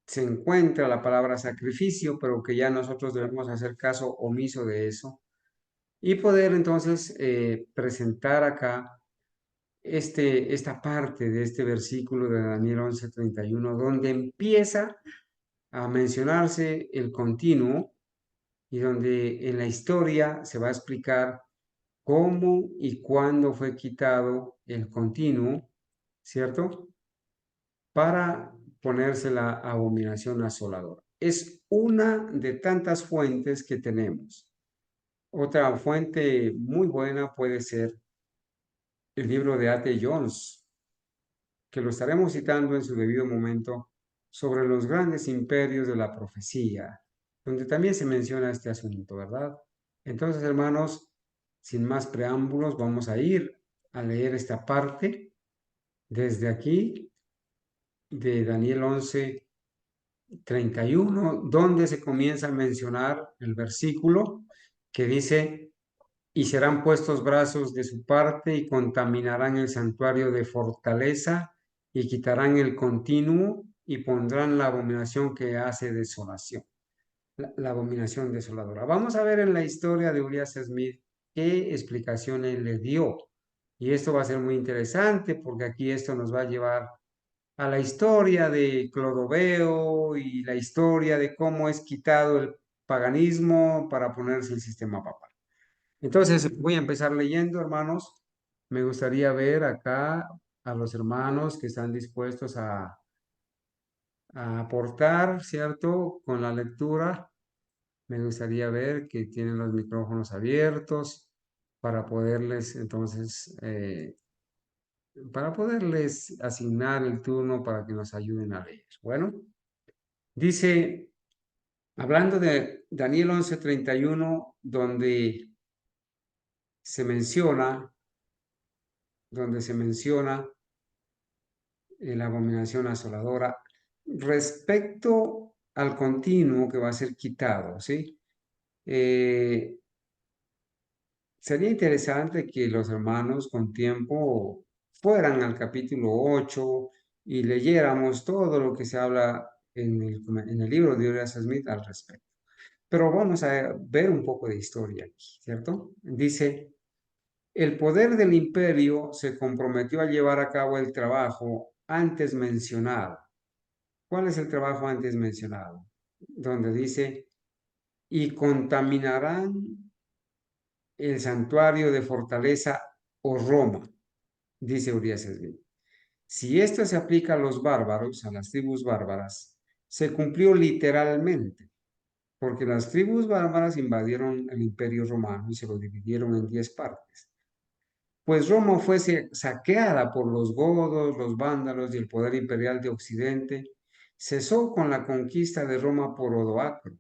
se encuentra la palabra sacrificio, pero que ya nosotros debemos hacer caso omiso de eso y poder entonces presentar acá esta parte de este versículo de Daniel 11:31, donde empieza a mencionarse el continuo y donde en la historia se va a explicar cómo y cuándo fue quitado el continuo, ¿cierto? Para ponerse la abominación asoladora. Es una de tantas fuentes que tenemos. Otra fuente muy buena puede ser el libro de A.T. Jones, que lo estaremos citando en su debido momento, sobre los grandes imperios de la profecía, donde también se menciona este asunto, ¿verdad? Entonces, hermanos, sin más preámbulos, vamos a ir a leer esta parte desde aquí de Daniel 11:31, donde se comienza a mencionar el versículo que dice: y serán puestos brazos de su parte y contaminarán el santuario de fortaleza y quitarán el continuo y pondrán la abominación que hace desolación, la abominación desoladora. Vamos a ver en la historia de Urias Smith qué explicaciones le dio. Y esto va a ser muy interesante porque aquí esto nos va a llevar a la historia de Clodoveo y la historia de cómo es quitado el paganismo para ponerse el sistema papal. Entonces voy a empezar leyendo, hermanos. Me gustaría ver acá a los hermanos que están dispuestos a aportar, ¿cierto? Con la lectura. Me gustaría ver que tienen los micrófonos abiertos para poderles entonces, para poderles asignar el turno para que nos ayuden a leer. Bueno, dice, hablando de Daniel 11:31, donde se menciona la abominación asoladora, respecto al continuo que va a ser quitado, ¿sí? Sería interesante que los hermanos con tiempo fueran al capítulo 8 y leyéramos todo lo que se habla en el libro de Uriah Smith al respecto. Pero vamos a ver un poco de historia aquí, ¿cierto? Dice, el poder del imperio se comprometió a llevar a cabo el trabajo antes mencionado. ¿Cuál es el trabajo antes mencionado? Donde dice, y contaminarán el santuario de fortaleza o Roma, dice Urias Smith. Si esto se aplica a los bárbaros, a las tribus bárbaras, se cumplió literalmente, porque las tribus bárbaras invadieron el imperio romano y se lo dividieron en 10 partes. Pues Roma fue saqueada por los godos, los vándalos y el poder imperial de Occidente, cesó con la conquista de Roma por Odoacro.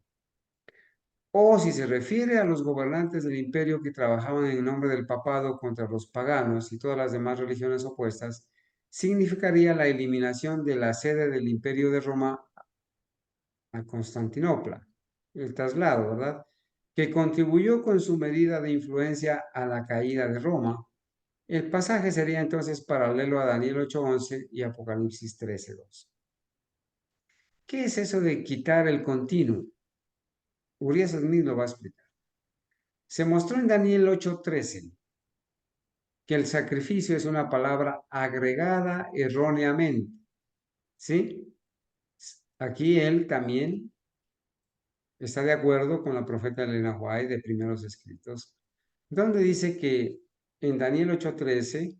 O si se refiere a los gobernantes del imperio que trabajaban en nombre del papado contra los paganos y todas las demás religiones opuestas, significaría la eliminación de la sede del imperio de Roma a Constantinopla, el traslado, ¿verdad? Que contribuyó con su medida de influencia a la caída de Roma. El pasaje sería entonces paralelo a Daniel 8:11 y Apocalipsis 13:2. ¿Qué es eso de quitar el continuo? Urias Smith lo va a explicar. Se mostró en Daniel 8:13 que el sacrificio es una palabra agregada erróneamente, ¿sí? Aquí él también está de acuerdo con la profeta Elena White de Primeros Escritos, donde dice que en Daniel 8:13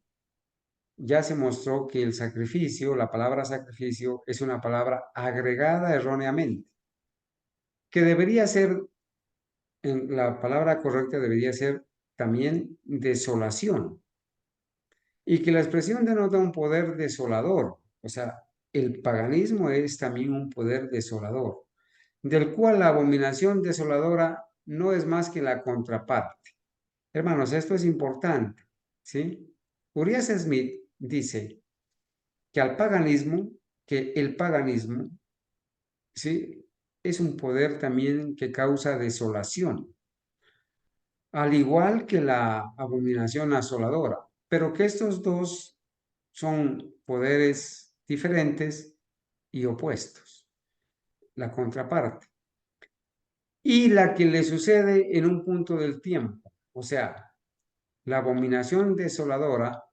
ya se mostró que el sacrificio, la palabra sacrificio, es una palabra agregada erróneamente, que debería ser, la palabra correcta debería ser también desolación, y que la expresión denota un poder desolador, o sea, el paganismo es también un poder desolador, del cual la abominación desoladora no es más que la contraparte. Hermanos, esto es importante, ¿sí? Urias Smith dice que el paganismo, ¿sí? Es un poder también que causa desolación, al igual que la abominación asoladora, pero que estos dos son poderes diferentes y opuestos, la contraparte, y la que le sucede en un punto del tiempo, o sea, la abominación desoladora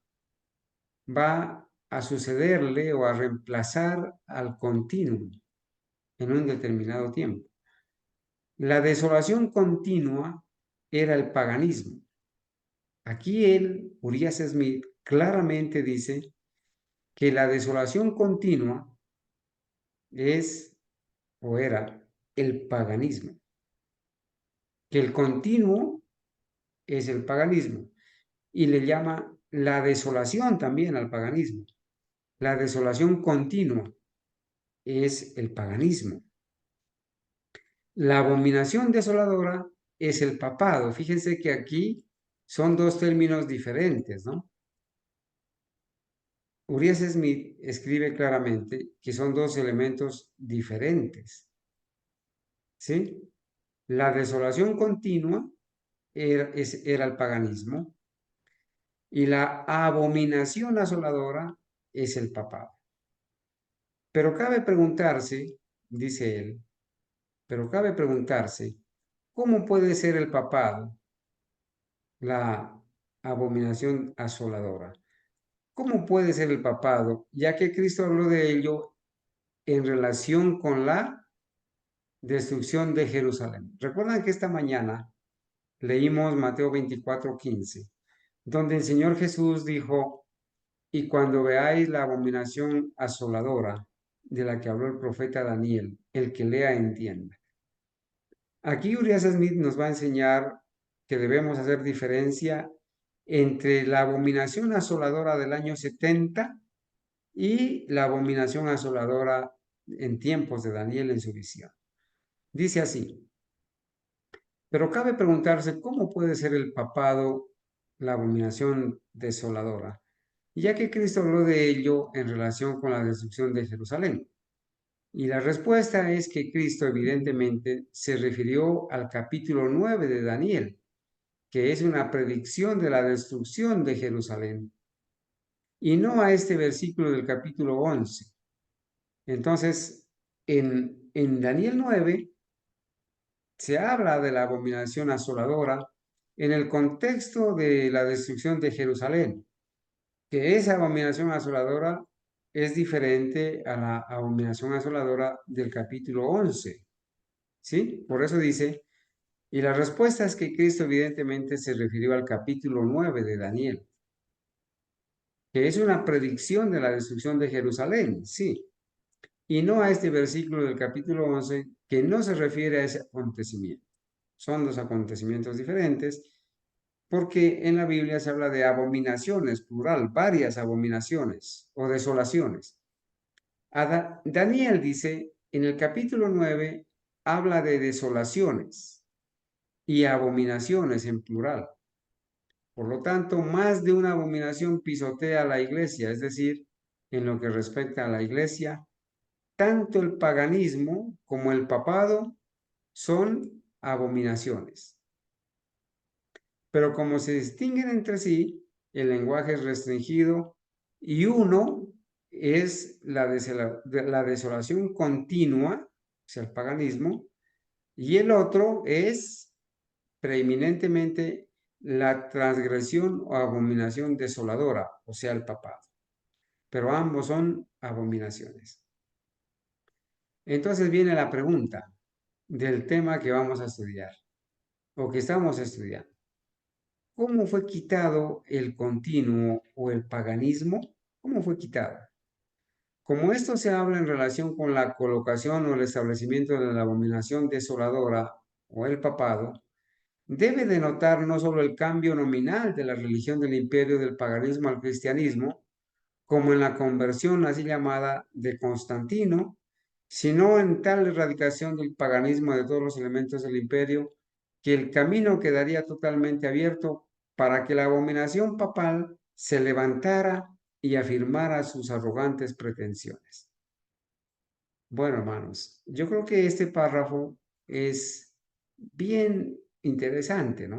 va a sucederle o a reemplazar al continuo en un determinado tiempo. La desolación continua era el paganismo. Aquí Urias Smith, claramente dice que la desolación continua es o era el paganismo, que el continuo es el paganismo y le llama la desolación también al paganismo. La desolación continua es el paganismo. La abominación desoladora es el papado. Fíjense que aquí son dos términos diferentes, ¿no? Urias Smith escribe claramente que son dos elementos diferentes, ¿sí? La desolación continua era el paganismo y la abominación asoladora es el papado. Pero cabe preguntarse, dice él, pero cabe preguntarse, ¿cómo puede ser el papado la abominación asoladora? ¿Cómo puede ser el papado? Ya que Cristo habló de ello en relación con la destrucción de Jerusalén. Recuerdan que esta mañana leímos Mateo 24:15, donde el Señor Jesús dijo, y cuando veáis la abominación asoladora de la que habló el profeta Daniel, el que lea entienda. Aquí Urias Smith nos va a enseñar que debemos hacer diferencia entre la abominación asoladora del año 70 y la abominación asoladora en tiempos de Daniel en su visión. Dice así: pero cabe preguntarse cómo puede ser el papado la abominación desoladora, ya que Cristo habló de ello en relación con la destrucción de Jerusalén. Y la respuesta es que Cristo evidentemente se refirió al capítulo 9 de Daniel, que es una predicción de la destrucción de Jerusalén, y no a este versículo del capítulo 11. Entonces, en Daniel 9 se habla de la abominación asoladora en el contexto de la destrucción de Jerusalén, que esa abominación asoladora es diferente a la abominación asoladora del capítulo 11, ¿sí? Por eso dice, y la respuesta es que Cristo evidentemente se refirió al capítulo 9 de Daniel, que es una predicción de la destrucción de Jerusalén, sí, y no a este versículo del capítulo 11 que no se refiere a ese acontecimiento. Son dos acontecimientos diferentes, porque en la Biblia se habla de abominaciones, plural, varias abominaciones o desolaciones. Daniel dice, en el capítulo 9, habla de desolaciones y abominaciones en plural. Por lo tanto, más de una abominación pisotea a la iglesia, es decir, en lo que respecta a la iglesia, tanto el paganismo como el papado son abominaciones. Pero como se distinguen entre sí, el lenguaje es restringido y uno es la desolación continua, o sea, el paganismo, y el otro es preeminentemente la transgresión o abominación desoladora, o sea, el papado. Pero ambos son abominaciones. Entonces viene la pregunta del tema que vamos a estudiar o que estamos estudiando. ¿Cómo fue quitado el continuo o el paganismo? ¿Cómo fue quitado? Como esto se habla en relación con la colocación o el establecimiento de la abominación desoladora o el papado, debe denotar no solo el cambio nominal de la religión del imperio del paganismo al cristianismo, como en la conversión así llamada de Constantino, sino en tal erradicación del paganismo de todos los elementos del imperio, que el camino quedaría totalmente abierto para que la abominación papal se levantara y afirmara sus arrogantes pretensiones. Bueno, hermanos, yo creo que este párrafo es bien interesante, ¿no?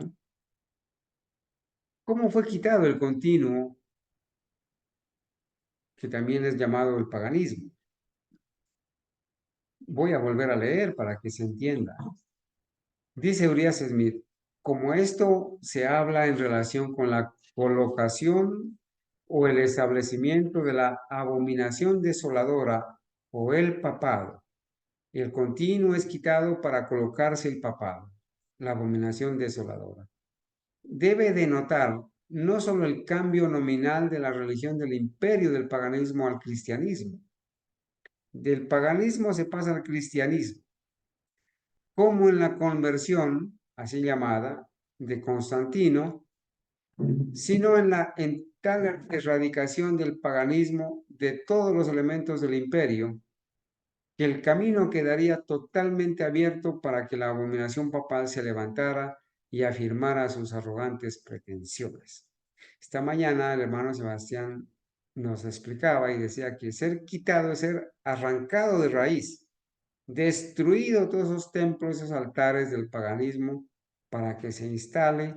¿Cómo fue quitado el continuo, que también es llamado el paganismo? Voy a volver a leer para que se entienda. Dice Urias Smith, como esto se habla en relación con la colocación o el establecimiento de la abominación desoladora o el papado, el continuo es quitado para colocarse el papado, la abominación desoladora. Debe denotar no solo el cambio nominal de la religión del imperio del paganismo al cristianismo, del paganismo se pasa al cristianismo, como en la conversión, así llamada, de Constantino, sino en tal erradicación del paganismo de todos los elementos del imperio, que el camino quedaría totalmente abierto para que la abominación papal se levantara y afirmara sus arrogantes pretensiones. Esta mañana el hermano Sebastián nos explicaba y decía que ser quitado es ser arrancado de raíz, destruido todos esos templos, esos altares del paganismo, para que se instale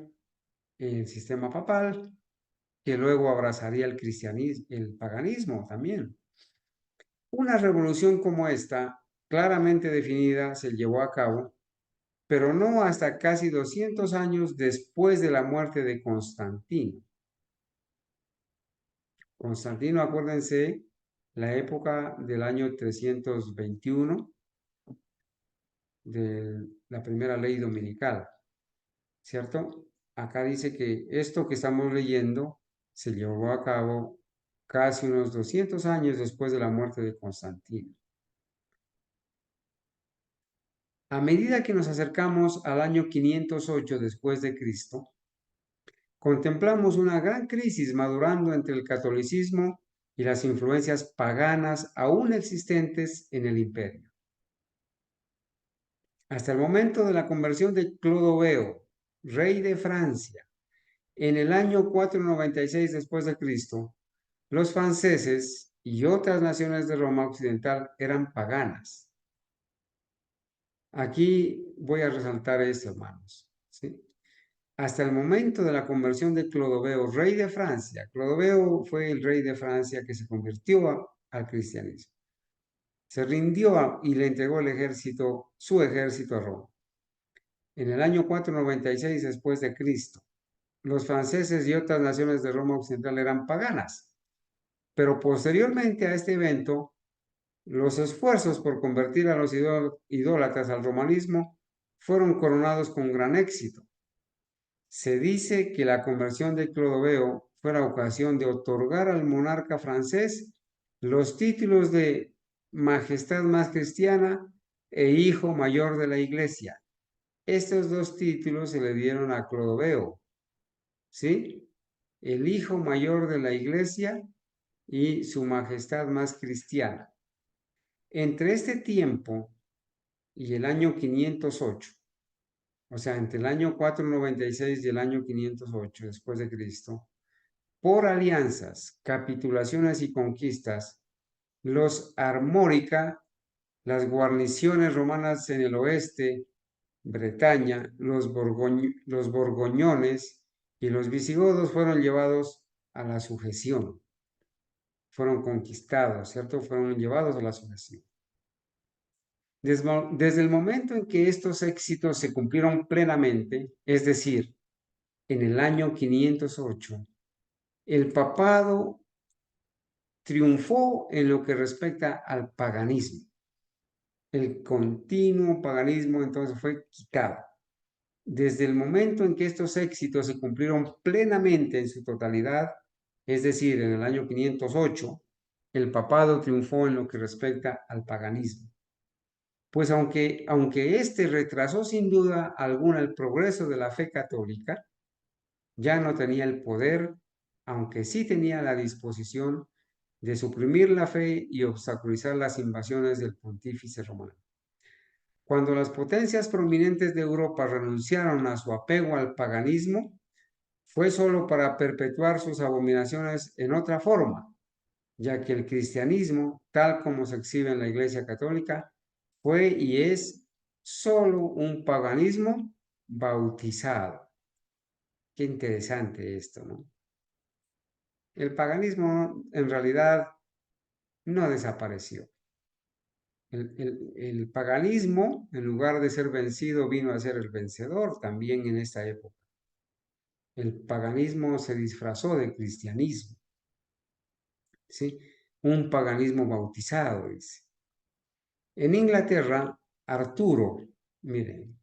el sistema papal, que luego abrazaría el cristianismo, el paganismo también. Una revolución como esta, claramente definida, se llevó a cabo, pero no hasta casi 200 años después de la muerte de Constantino. Constantino, acuérdense, la época del año 321 de la primera ley dominical, ¿cierto? Acá dice que esto que estamos leyendo se llevó a cabo casi unos 200 años después de la muerte de Constantino. A medida que nos acercamos al año 508 después de Cristo, contemplamos una gran crisis madurando entre el catolicismo y las influencias paganas aún existentes en el imperio. Hasta el momento de la conversión de Clodoveo, rey de Francia, en el año 496 después de Cristo, los franceses y otras naciones de Roma occidental eran paganas. Aquí voy a resaltar esto, hermanos, ¿sí? Hasta el momento de la conversión de Clodoveo, rey de Francia. Clodoveo fue el rey de Francia que se convirtió al cristianismo. Se rindió y le entregó el ejército, su ejército a Roma. En el año 496 después de Cristo, los franceses y otras naciones de Roma occidental eran paganas. Pero posteriormente a este evento, los esfuerzos por convertir a los idólatras al romanismo fueron coronados con gran éxito. Se dice que la conversión de Clodoveo fue la ocasión de otorgar al monarca francés los títulos de Majestad más cristiana e Hijo mayor de la Iglesia. Estos dos títulos se le dieron a Clodoveo, ¿sí? El Hijo mayor de la Iglesia y su Majestad más cristiana. Entre este tiempo y el año 508, o sea, entre el año 496 y el año 508 después de Cristo, por alianzas, capitulaciones y conquistas, los Armórica, las guarniciones romanas en el oeste, Bretaña, los borgoñones y los visigodos fueron llevados a la sujeción, fueron conquistados, ¿cierto? Fueron llevados a la sujeción. Desde el momento en que estos éxitos se cumplieron plenamente, es decir, en el año 508, el papado triunfó en lo que respecta al paganismo. El continuo paganismo entonces fue quitado. Desde el momento en que estos éxitos se cumplieron plenamente en su totalidad, es decir, en el año 508, el papado triunfó en lo que respecta al paganismo. Pues aunque éste retrasó sin duda alguna el progreso de la fe católica, ya no tenía el poder, aunque sí tenía la disposición de suprimir la fe y obstaculizar las invasiones del pontífice romano. Cuando las potencias prominentes de Europa renunciaron a su apego al paganismo, fue solo para perpetuar sus abominaciones en otra forma, ya que el cristianismo, tal como se exhibe en la Iglesia Católica, fue y es solo un paganismo bautizado. Qué interesante esto, ¿no? El paganismo en realidad no desapareció. El paganismo, en lugar de ser vencido, vino a ser el vencedor también en esta época. El paganismo se disfrazó de cristianismo, ¿sí? Un paganismo bautizado, dice. En Inglaterra, miren,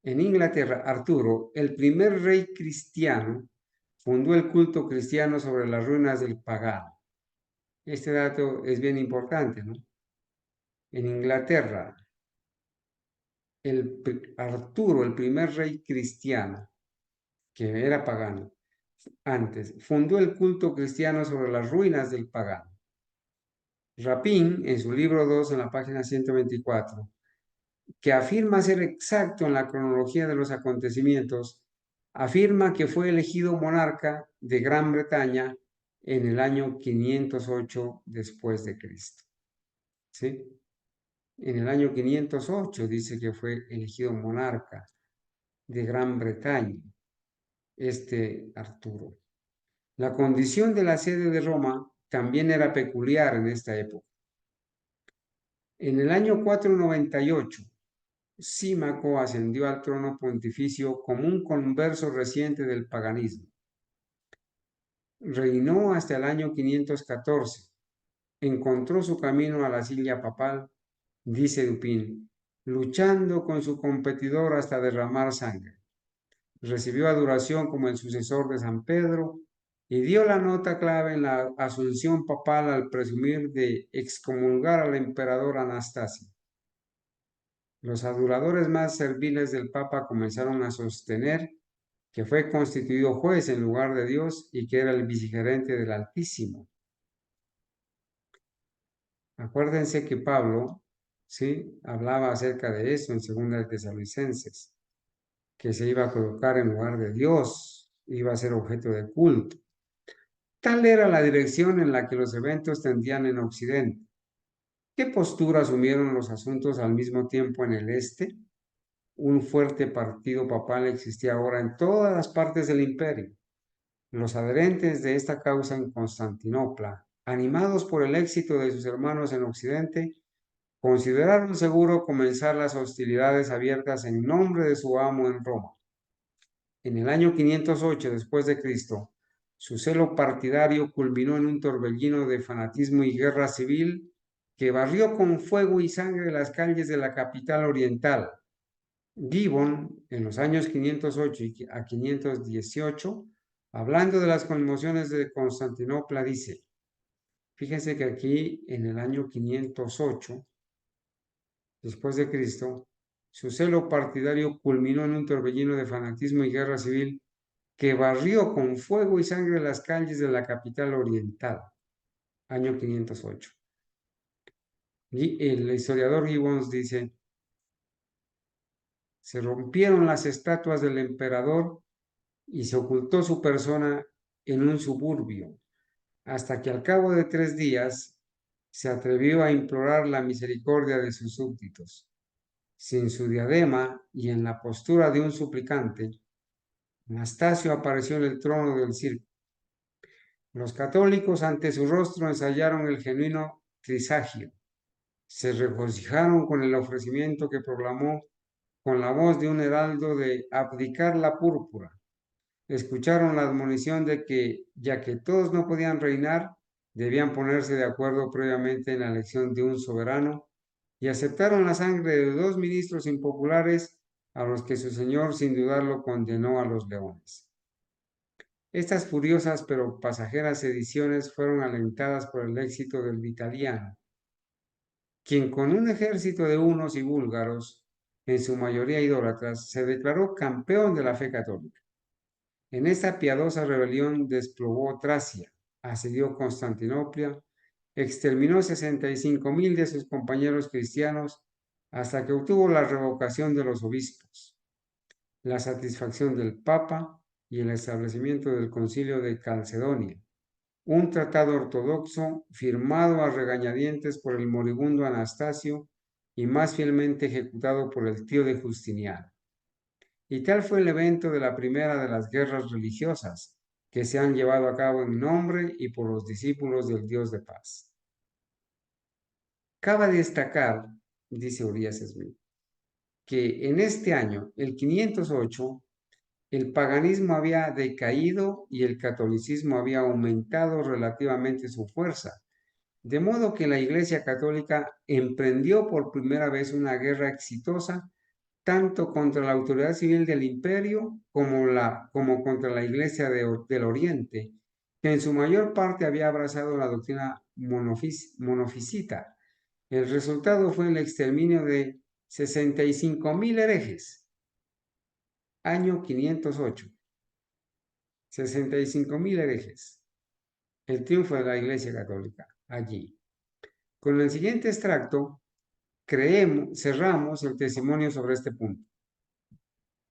en Inglaterra, Arturo, el primer rey cristiano, fundó el culto cristiano sobre las ruinas del pagano. Este dato es bien importante, ¿no? En Inglaterra, Arturo, el primer rey cristiano, que era pagano antes, fundó el culto cristiano sobre las ruinas del pagano. Rapin, en su libro 2, en la página 124, que afirma ser exacto en la cronología de los acontecimientos, afirma que fue elegido monarca de Gran Bretaña en el año 508 después de Cristo. ¿Sí? En el año 508 dice que fue elegido monarca de Gran Bretaña, este Arturo. La condición de la sede de Roma también era peculiar en esta época. En el año 498, Símaco ascendió al trono pontificio como un converso reciente del paganismo. Reinó hasta el año 514. Encontró su camino a la silla papal, dice Dupin, luchando con su competidor hasta derramar sangre. Recibió adoración como el sucesor de San Pedro y dio la nota clave en la asunción papal al presumir de excomulgar al emperador Anastasio. Los adoradores más serviles del Papa comenzaron a sostener que fue constituido juez en lugar de Dios y que era el vicegerente del Altísimo. Acuérdense que Pablo, sí, hablaba acerca de eso en 2 Tesalonicenses, que se iba a colocar en lugar de Dios, iba a ser objeto de culto. Tal era la dirección en la que los eventos tendían en Occidente. ¿Qué postura asumieron los asuntos al mismo tiempo en el este? Un fuerte partido papal existía ahora en todas las partes del imperio. Los adherentes de esta causa en Constantinopla, animados por el éxito de sus hermanos en Occidente, consideraron seguro comenzar las hostilidades abiertas en nombre de su amo en Roma. En el año 508 después de Cristo, su celo partidario culminó en un torbellino de fanatismo y guerra civil que barrió con fuego y sangre las calles de la capital oriental. Gibbon, en los años 508 a 518, hablando de las conmociones de Constantinopla, dice, fíjense que aquí en el año 508 después de Cristo, su celo partidario culminó en un torbellino de fanatismo y guerra civil que barrió con fuego y sangre las calles de la capital oriental, año 508. Y el historiador Gibbons dice, se rompieron las estatuas del emperador y se ocultó su persona en un suburbio, hasta que al cabo de 3 días se atrevió a implorar la misericordia de sus súbditos. Sin su diadema y en la postura de un suplicante, Anastasio apareció en el trono del circo. Los católicos ante su rostro ensayaron el genuino trisagio. Se regocijaron con el ofrecimiento que proclamó con la voz de un heraldo de abdicar la púrpura. Escucharon la admonición de que, ya que todos no podían reinar, debían ponerse de acuerdo previamente en la elección de un soberano y aceptaron la sangre de 2 ministros impopulares a los que su señor sin dudarlo condenó a los leones. Estas furiosas pero pasajeras sediciones fueron alentadas por el éxito del Vitaliano, quien con un ejército de hunos y búlgaros, en su mayoría idólatras, se declaró campeón de la fe católica. En esta piadosa rebelión desplomó Tracia, asedió Constantinopla, exterminó 65,000 de sus compañeros cristianos hasta que obtuvo la revocación de los obispos, la satisfacción del Papa y el establecimiento del Concilio de Calcedonia, un tratado ortodoxo firmado a regañadientes por el moribundo Anastasio y más fielmente ejecutado por el tío de Justiniano. Y tal fue el evento de la primera de las guerras religiosas que se han llevado a cabo en nombre y por los discípulos del Dios de paz. Cabe destacar, dice Urias Smith, que en este año, el 508, el paganismo había decaído y el catolicismo había aumentado relativamente su fuerza, de modo que la Iglesia Católica emprendió por primera vez una guerra exitosa tanto contra la autoridad civil del imperio como contra la Iglesia del Oriente, que en su mayor parte había abrazado la doctrina monofisita. El resultado fue el exterminio de 65,000 herejes, año 508. 65,000 herejes. El triunfo de la Iglesia Católica allí. Con el siguiente extracto, cerramos el testimonio sobre este punto.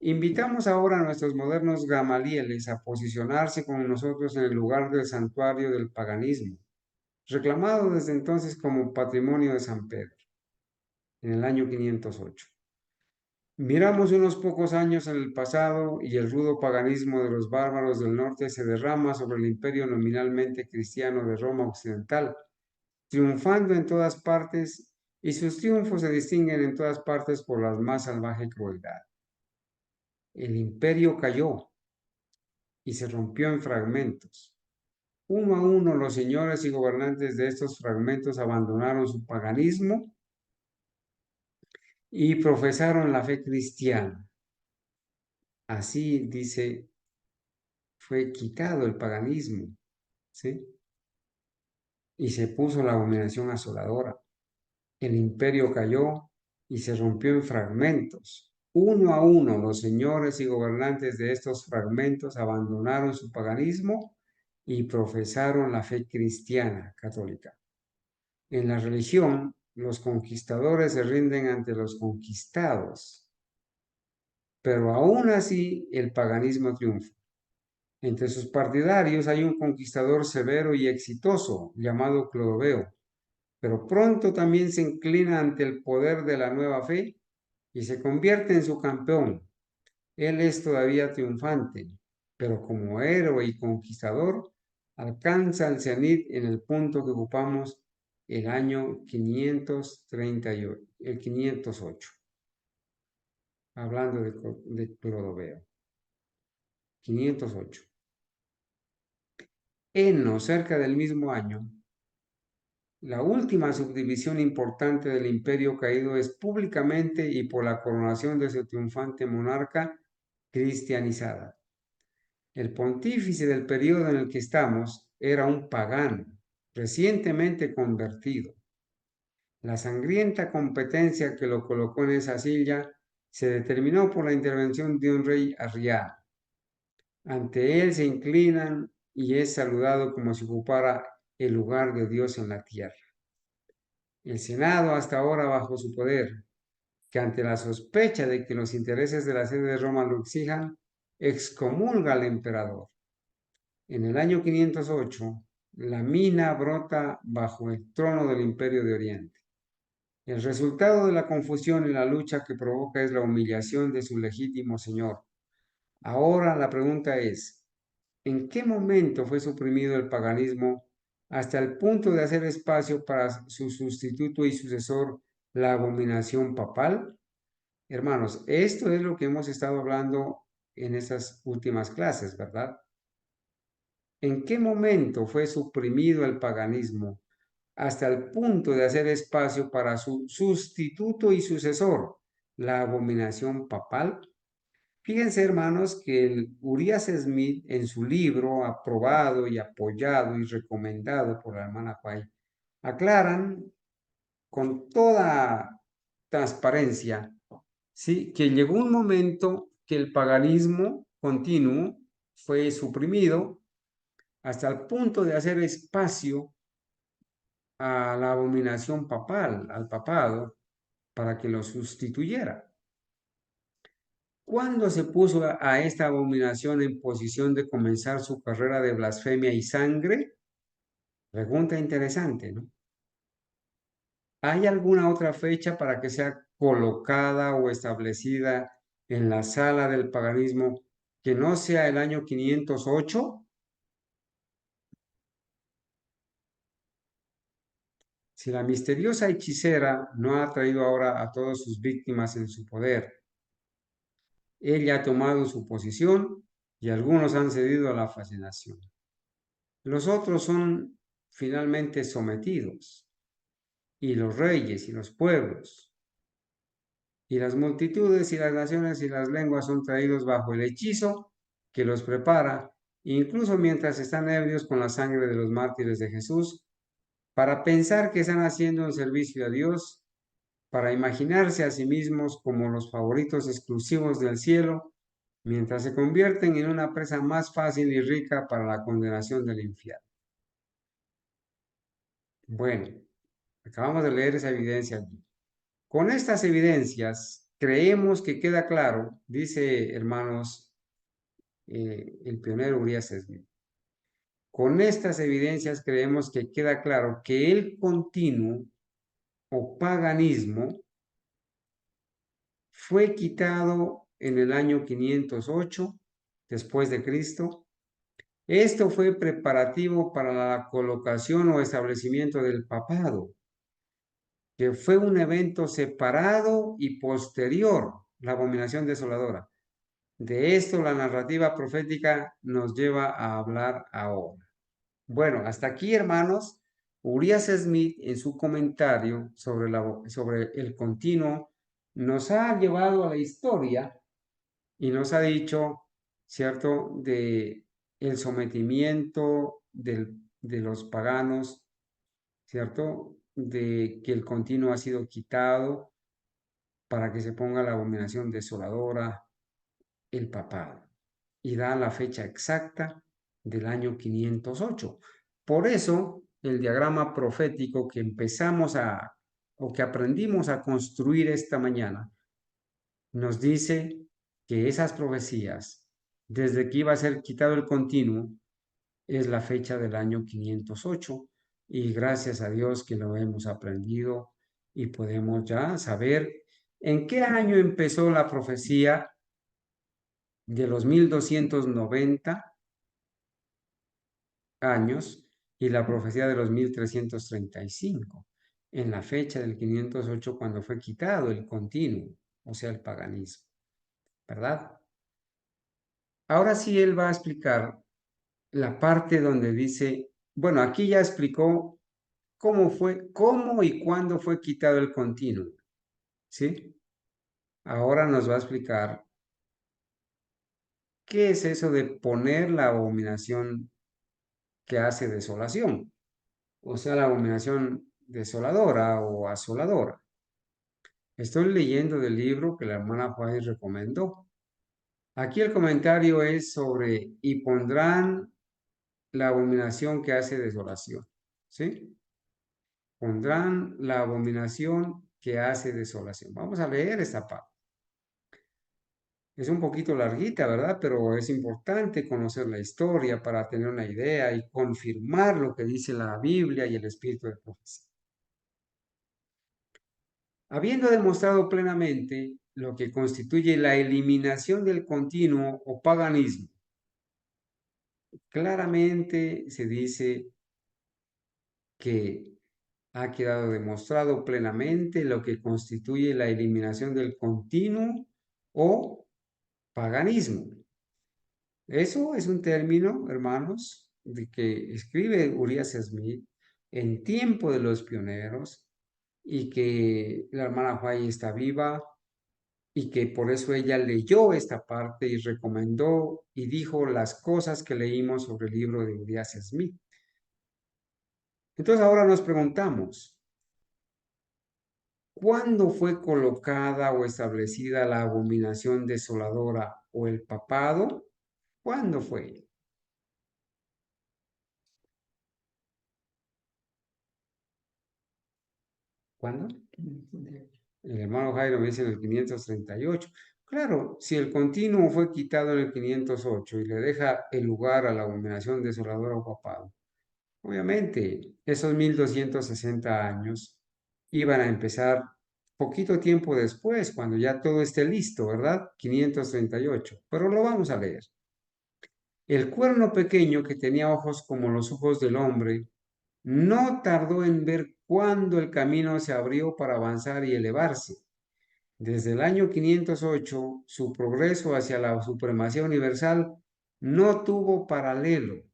Invitamos ahora a nuestros modernos gamalieles a posicionarse con nosotros en el lugar del santuario del paganismo, reclamado desde entonces como patrimonio de San Pedro, en el año 508. Miramos unos pocos años en el pasado y el rudo paganismo de los bárbaros del norte se derrama sobre el imperio nominalmente cristiano de Roma occidental, triunfando en todas partes, y sus triunfos se distinguen en todas partes por la más salvaje crueldad. El imperio cayó y se rompió en fragmentos. Uno a uno los señores y gobernantes de estos fragmentos abandonaron su paganismo y profesaron la fe cristiana. Así dice, fue quitado el paganismo, ¿sí? Y se puso la abominación asoladora. El imperio cayó y se rompió en fragmentos. Uno a uno, los señores y gobernantes de estos fragmentos abandonaron su paganismo y profesaron la fe cristiana católica. En la religión, los conquistadores se rinden ante los conquistados, pero aún así el paganismo triunfa. Entre sus partidarios hay un conquistador severo y exitoso llamado Clodoveo, pero pronto también se inclina ante el poder de la nueva fe y se convierte en su campeón. Él es todavía triunfante, pero como héroe y conquistador, alcanza el cenit en el punto que ocupamos el año 538, el 508, hablando de Clodoveo. 508. En cerca del mismo año, la última subdivisión importante del imperio caído es públicamente y por la coronación de su triunfante monarca cristianizada. El pontífice del periodo en el que estamos era un pagano, recientemente convertido. La sangrienta competencia que lo colocó en esa silla se determinó por la intervención de un rey arriano. Ante él se inclinan y es saludado como si ocupara el lugar de Dios en la tierra. El Senado, hasta ahora bajo su poder, que ante la sospecha de que los intereses de la sede de Roma lo exijan, excomulga al emperador. En el año 508, la mina brota bajo el trono del Imperio de Oriente. El resultado de la confusión y la lucha que provoca es la humillación de su legítimo señor. Ahora la pregunta es, ¿en qué momento fue suprimido el paganismo hasta el punto de hacer espacio para su sustituto y sucesor, la abominación papal? Hermanos, esto es lo que hemos estado hablando en estas últimas clases, ¿verdad? ¿En qué momento fue suprimido el paganismo hasta el punto de hacer espacio para su sustituto y sucesor, la abominación papal? Fíjense, hermanos, que el Urias Smith, en su libro, aprobado y apoyado y recomendado por la hermana Pay, aclaran con toda transparencia, ¿sí?, que llegó un momento que el paganismo continuo fue suprimido hasta el punto de hacer espacio a la abominación papal, al papado, para que lo sustituyera. ¿Cuándo se puso a esta abominación en posición de comenzar su carrera de blasfemia y sangre? Pregunta interesante, ¿no? ¿Hay alguna otra fecha para que sea colocada o establecida en la sala del paganismo que no sea el año 508? Si la misteriosa hechicera no ha traído ahora a todas sus víctimas en su poder, ella ha tomado su posición y algunos han cedido a la fascinación. Los otros son finalmente sometidos, y los reyes y los pueblos, y las multitudes y las naciones y las lenguas son traídos bajo el hechizo que los prepara, incluso mientras están ebrios con la sangre de los mártires de Jesús, para pensar que están haciendo un servicio a Dios, para imaginarse a sí mismos como los favoritos exclusivos del cielo, mientras se convierten en una presa más fácil y rica para la condenación del infierno. Bueno, acabamos de leer esa evidencia aquí. Con estas evidencias, creemos que queda claro, dice, hermanos, el pionero Urias Smith. Con estas evidencias creemos que queda claro que el continuo o paganismo fue quitado en el año 508 después de Cristo. Esto fue preparativo para la colocación o establecimiento del papado, que fue un evento separado y posterior, la abominación desoladora. De esto la narrativa profética nos lleva a hablar ahora. Bueno, hasta aquí, hermanos, Urias Smith en su comentario sobre el continuo nos ha llevado a la historia y nos ha dicho, ¿cierto?, de el sometimiento de los paganos, ¿cierto?, de que el continuo ha sido quitado para que se ponga la abominación desoladora, el papado. Y da la fecha exacta del año 508. Por eso, el diagrama profético que empezamos o que aprendimos a construir esta mañana, nos dice que esas profecías, desde que iba a ser quitado el continuo, es la fecha del año 508 y gracias a Dios que lo hemos aprendido y podemos ya saber en qué año empezó la profecía de los 1290 años y la profecía de los 1335 en la fecha del 508 cuando fue quitado el continuo, o sea, el paganismo, ¿verdad? Ahora sí él va a explicar la parte donde dice, bueno, aquí ya explicó cómo y cuándo fue quitado el continuo, ¿sí? Ahora nos va a explicar qué es eso de poner la abominación que hace desolación, o sea, la abominación desoladora o asoladora. Estoy leyendo del libro que la hermana Juárez recomendó. Aquí el comentario es sobre, y pondrán la abominación que hace desolación, ¿sí? Pondrán la abominación que hace desolación. Vamos a leer esta parte. Es un poquito larguita, ¿verdad? Pero es importante conocer la historia para tener una idea y confirmar lo que dice la Biblia y el Espíritu de profecía. Habiendo demostrado plenamente lo que constituye la eliminación del continuo o paganismo, claramente se dice que ha quedado demostrado plenamente lo que constituye la eliminación del continuo o paganismo. Eso es un término, hermanos, de que escribe Urias Smith en tiempo de los pioneros y que la hermana White está viva y que por eso ella leyó esta parte y recomendó y dijo las cosas que leímos sobre el libro de Urias Smith. Entonces ahora nos preguntamos, ¿cuándo fue colocada o establecida la abominación desoladora o el papado? ¿Cuándo fue? ¿Cuándo? El hermano Jairo me dice en el 538. Claro, si el continuo fue quitado en el 508 y le deja el lugar a la abominación desoladora o papado, obviamente esos 1260 años iban a empezar poquito tiempo después, cuando ya todo esté listo, ¿verdad? 538. Pero lo vamos a leer. El cuerno pequeño que tenía ojos como los ojos del hombre, no tardó en ver cuándo el camino se abrió para avanzar y elevarse. Desde el año 508, su progreso hacia la supremacía universal no tuvo paralelo.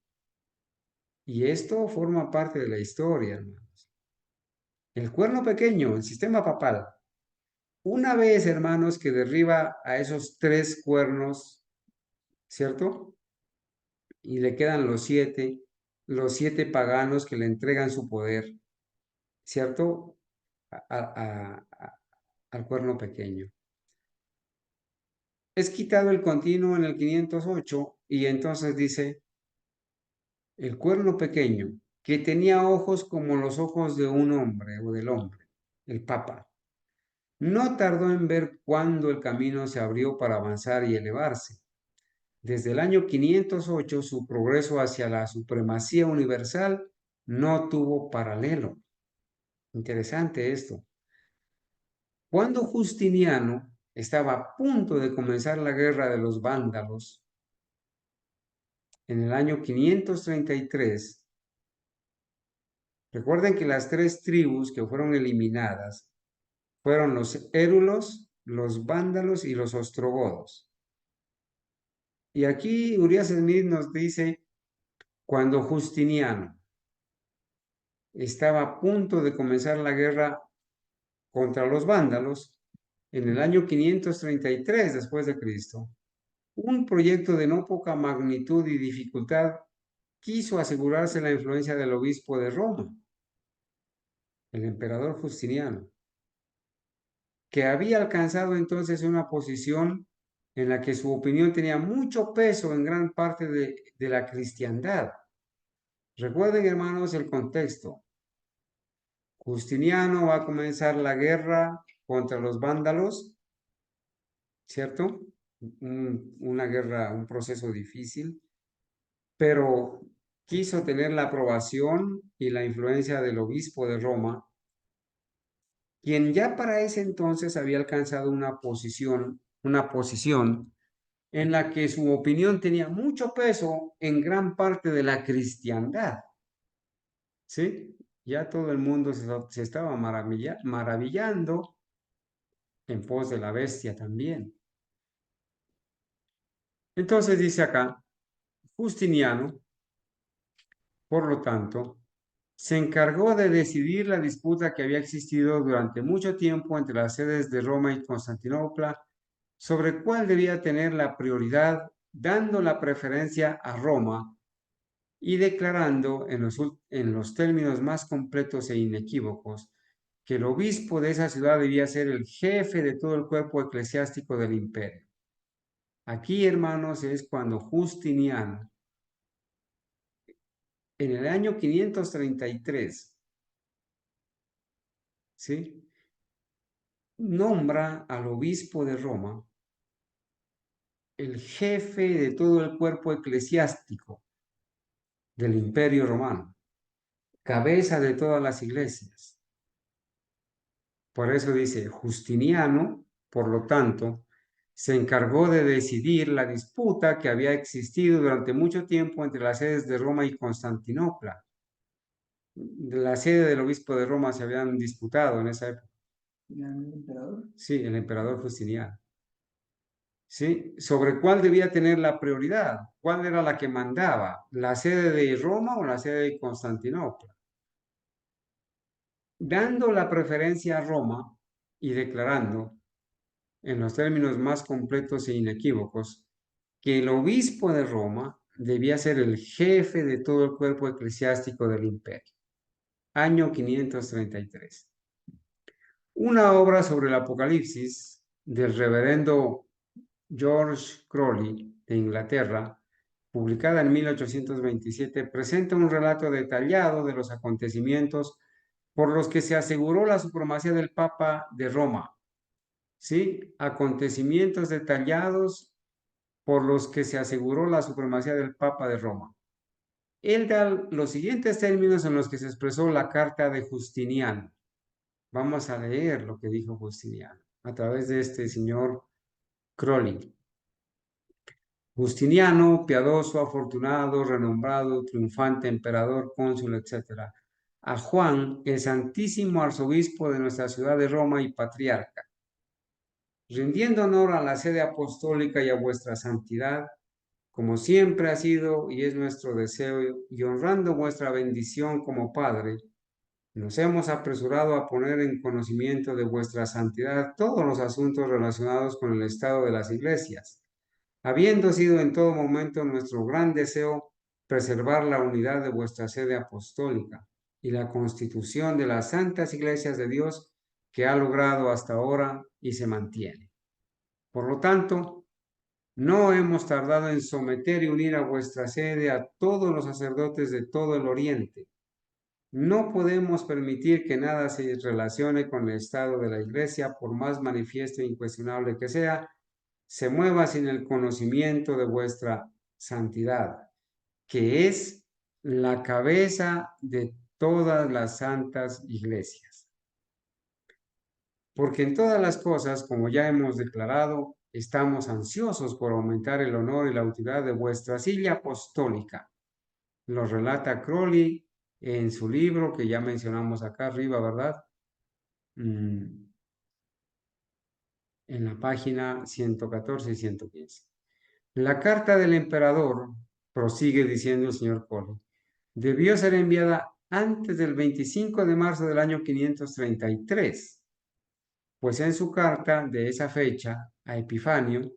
Y esto forma parte de la historia, hermanos. El cuerno pequeño, el sistema papal, una vez, hermanos, que derriba a esos tres cuernos, ¿cierto? Y le quedan los siete paganos que le entregan su poder, ¿cierto? Al cuerno pequeño. Es quitado el continuo en el 508 y entonces dice, el cuerno pequeño, que tenía ojos como los ojos de un hombre o del hombre, el Papa, no tardó en ver cuándo el camino se abrió para avanzar y elevarse. Desde el año 508, su progreso hacia la supremacía universal no tuvo paralelo. Interesante esto. Cuando Justiniano estaba a punto de comenzar la guerra de los vándalos, en el año 533, recuerden que las tres tribus que fueron eliminadas fueron los érulos, los vándalos y los ostrogodos. Y aquí Urias Smith nos dice, cuando Justiniano estaba a punto de comenzar la guerra contra los vándalos, en el año 533 después de Cristo, un proyecto de no poca magnitud y dificultad quiso asegurarse la influencia del obispo de Roma, el emperador Justiniano, que había alcanzado entonces una posición en la que su opinión tenía mucho peso en gran parte de la cristiandad. Recuerden, hermanos, el contexto. Justiniano va a comenzar la guerra contra los vándalos, ¿cierto? Una guerra, un proceso difícil, pero quiso tener la aprobación y la influencia del obispo de Roma, quien ya para ese entonces había alcanzado una posición en la que su opinión tenía mucho peso en gran parte de la cristiandad, ¿sí? Ya todo el mundo se estaba maravillando en pos de la bestia también. Entonces dice acá, Justiniano, por lo tanto, se encargó de decidir la disputa que había existido durante mucho tiempo entre las sedes de Roma y Constantinopla sobre cuál debía tener la prioridad, dando la preferencia a Roma y declarando en los términos más completos e inequívocos que el obispo de esa ciudad debía ser el jefe de todo el cuerpo eclesiástico del imperio. Aquí, hermanos, es cuando Justiniano, en el año 533, ¿sí?, nombra al obispo de Roma el jefe de todo el cuerpo eclesiástico del imperio romano, cabeza de todas las iglesias. Por eso dice, Justiniano, por lo tanto, se encargó de decidir la disputa que había existido durante mucho tiempo entre las sedes de Roma y Constantinopla. La sede del obispo de Roma se habían disputado en esa época. ¿El emperador? Sí, el emperador Justiniano. ¿Sí? Sobre cuál debía tener la prioridad, cuál era la que mandaba, la sede de Roma o la sede de Constantinopla. Dando la preferencia a Roma y declarando, en los términos más completos e inequívocos, que el obispo de Roma debía ser el jefe de todo el cuerpo eclesiástico del imperio. Año 533. Una obra sobre el Apocalipsis del reverendo George Crowley de Inglaterra, publicada en 1827, presenta un relato detallado de los acontecimientos por los que se aseguró la supremacía del Papa de Roma. ¿Sí? Acontecimientos detallados por los que se aseguró la supremacía del Papa de Roma. Él da los siguientes términos en los que se expresó la carta de Justiniano. Vamos a leer lo que dijo Justiniano a través de este señor Crowley. Justiniano, piadoso, afortunado, renombrado, triunfante, emperador, cónsul, etc. A Juan, el santísimo arzobispo de nuestra ciudad de Roma y patriarca, rindiendo honor a la sede apostólica y a vuestra santidad, como siempre ha sido y es nuestro deseo, y honrando vuestra bendición como Padre, nos hemos apresurado a poner en conocimiento de vuestra santidad todos los asuntos relacionados con el estado de las iglesias, habiendo sido en todo momento nuestro gran deseo preservar la unidad de vuestra sede apostólica y la constitución de las santas iglesias de Dios que ha logrado hasta ahora y se mantiene. Por lo tanto, no hemos tardado en someter y unir a vuestra sede a todos los sacerdotes de todo el Oriente. No podemos permitir que nada se relacione con el estado de la Iglesia, por más manifiesto e incuestionable que sea, se mueva sin el conocimiento de vuestra santidad, que es la cabeza de todas las santas iglesias. Porque en todas las cosas, como ya hemos declarado, estamos ansiosos por aumentar el honor y la autoridad de vuestra silla apostólica. Lo relata Crowley en su libro que ya mencionamos acá arriba, ¿verdad? En la página 114 y 115. La carta del emperador, prosigue diciendo el señor Crowley, debió ser enviada antes del 25 de marzo del año 533, pues en su carta de esa fecha a Epifanio,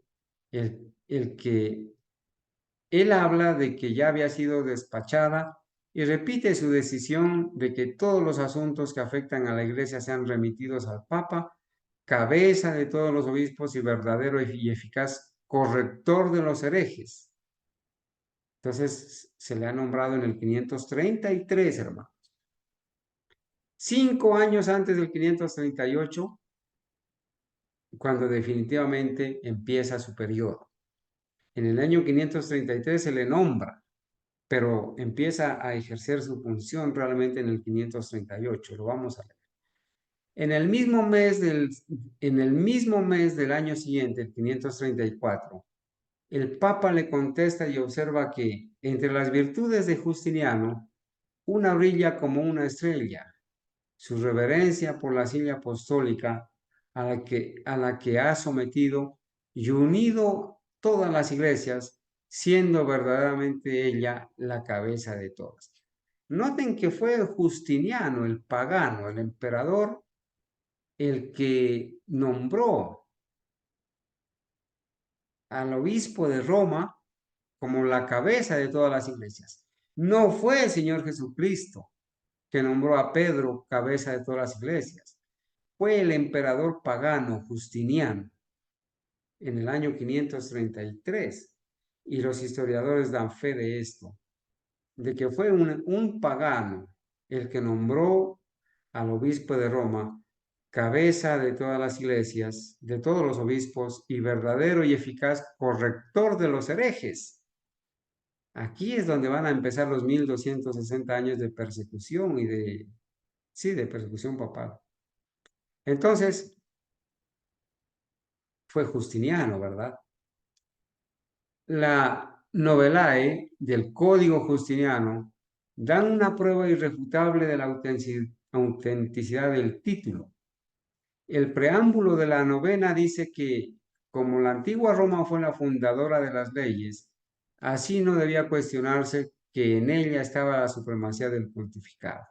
el que él habla de que ya había sido despachada y repite su decisión de que todos los asuntos que afectan a la iglesia sean remitidos al Papa cabeza de todos los obispos y verdadero y eficaz corrector de los herejes. Entonces se le ha nombrado en el 533, hermano. 5 años antes del 538, cuando definitivamente empieza su periodo. En el año 533 se le nombra, pero empieza a ejercer su función realmente en el 538. Lo vamos a ver. En el mismo mes del año siguiente, el 534, el Papa le contesta y observa que entre las virtudes de Justiniano, una brilla como una estrella, su reverencia por la silla apostólica a la que ha sometido y unido todas las iglesias, siendo verdaderamente ella la cabeza de todas. Noten que fue Justiniano, el pagano, el emperador, el que nombró al obispo de Roma como la cabeza de todas las iglesias. No fue el Señor Jesucristo que nombró a Pedro cabeza de todas las iglesias. Fue el emperador pagano Justiniano en el año 533. Y los historiadores dan fe de esto, de que fue un pagano el que nombró al obispo de Roma cabeza de todas las iglesias, de todos los obispos y verdadero y eficaz corrector de los herejes. Aquí es donde van a empezar los 1260 años de persecución y de persecución papal. Entonces, fue Justiniano, ¿verdad? La Novellae del Código Justiniano dan una prueba irrefutable de la autenticidad del título. El preámbulo de la novena dice que, como la antigua Roma fue la fundadora de las leyes, así no debía cuestionarse que en ella estaba la supremacía del pontificado.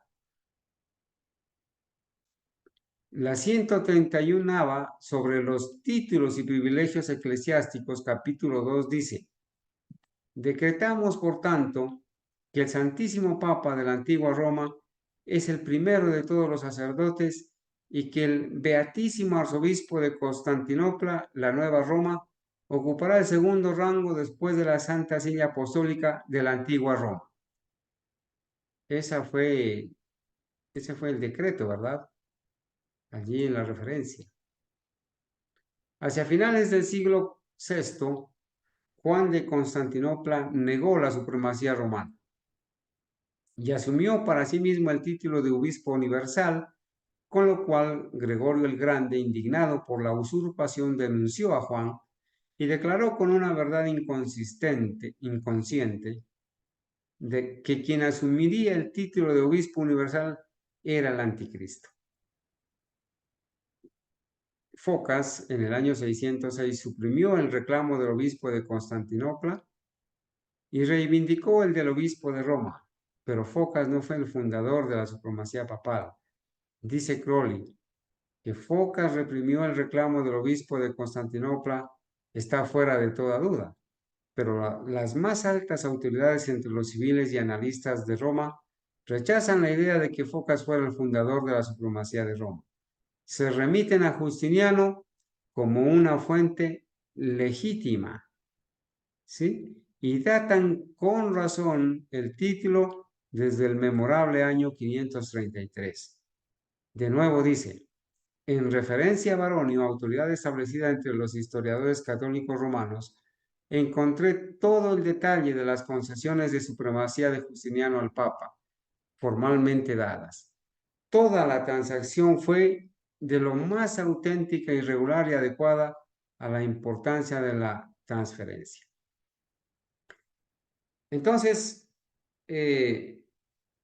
La 131 sobre los títulos y privilegios eclesiásticos, capítulo 2, dice: decretamos, por tanto, que el Santísimo Papa de la antigua Roma es el primero de todos los sacerdotes y que el Beatísimo Arzobispo de Constantinopla, la Nueva Roma, ocupará el segundo rango después de la Santa Silla Apostólica de la antigua Roma. Ese fue el decreto, ¿verdad? Allí en la referencia. Hacia finales del siglo VI, Juan de Constantinopla negó la supremacía romana y asumió para sí mismo el título de obispo universal, con lo cual Gregorio el Grande, indignado por la usurpación, denunció a Juan y declaró con una verdad inconsciente, de que quien asumiría el título de obispo universal era el anticristo. Focas, en el año 606, suprimió el reclamo del obispo de Constantinopla y reivindicó el del obispo de Roma, pero Focas no fue el fundador de la supremacía papal. Dice Crowley que Focas reprimió el reclamo del obispo de Constantinopla está fuera de toda duda, pero las más altas autoridades entre los civiles y analistas de Roma rechazan la idea de que Focas fuera el fundador de la supremacía de Roma. Se remiten a Justiniano como una fuente legítima, ¿sí? Y datan con razón el título desde el memorable año 533. De nuevo dice: en referencia a Baronio, autoridad establecida entre los historiadores católicos romanos, encontré todo el detalle de las concesiones de supremacía de Justiniano al Papa, formalmente dadas. Toda la transacción fue de lo más auténtica y regular y adecuada a la importancia de la transferencia. Entonces,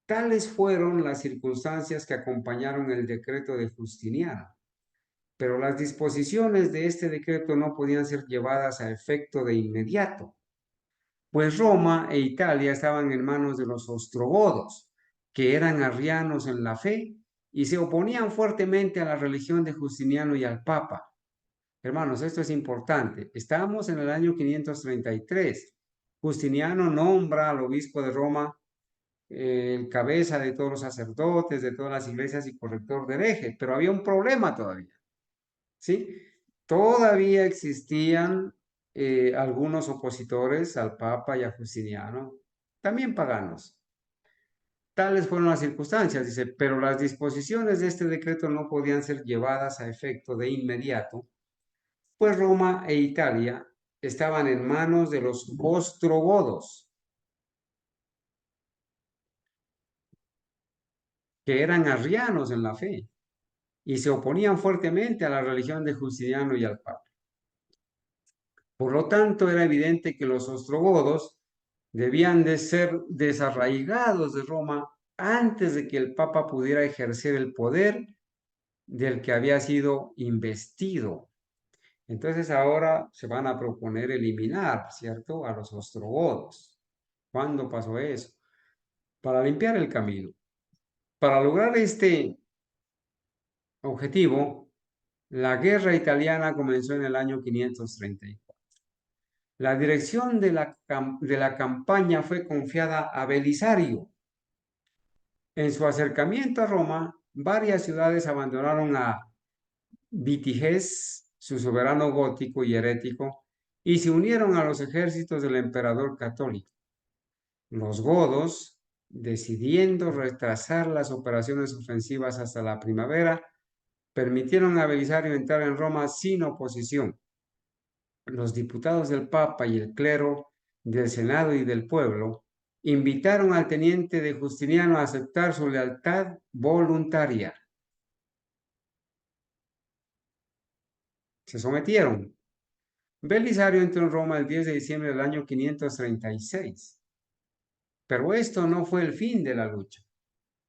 tales fueron las circunstancias que acompañaron el decreto de Justiniano, pero las disposiciones de este decreto no podían ser llevadas a efecto de inmediato, pues Roma e Italia estaban en manos de los ostrogodos, que eran arrianos en la fe y se oponían fuertemente a la religión de Justiniano y al Papa. Hermanos, esto es importante. Estamos en el año 533. Justiniano nombra al obispo de Roma el cabeza de todos los sacerdotes, de todas las iglesias y corrector de herejes, pero había un problema todavía. ¿sí? Todavía existían algunos opositores al Papa y a Justiniano, también paganos. Tales fueron las circunstancias, dice, pero las disposiciones de este decreto no podían ser llevadas a efecto de inmediato, pues Roma e Italia estaban en manos de los ostrogodos, que eran arrianos en la fe y se oponían fuertemente a la religión de Justiniano y al Papa. Por lo tanto, era evidente que los ostrogodos debían de ser desarraigados de Roma antes de que el Papa pudiera ejercer el poder del que había sido investido. Entonces ahora se van a proponer eliminar, ¿cierto?, a los ostrogodos. ¿Cuándo pasó eso? Para limpiar el camino. Para lograr este objetivo, la guerra italiana comenzó en el año 534. La dirección de la campaña fue confiada a Belisario. En su acercamiento a Roma, varias ciudades abandonaron a Vitiges, su soberano gótico y herético, y se unieron a los ejércitos del emperador católico. Los godos, decidiendo retrasar las operaciones ofensivas hasta la primavera, permitieron a Belisario entrar en Roma sin oposición. Los diputados del Papa y el clero del Senado y del pueblo invitaron al teniente de Justiniano a aceptar su lealtad voluntaria. Se sometieron. Belisario entró en Roma el 10 de diciembre del año 536. Pero esto no fue el fin de la lucha,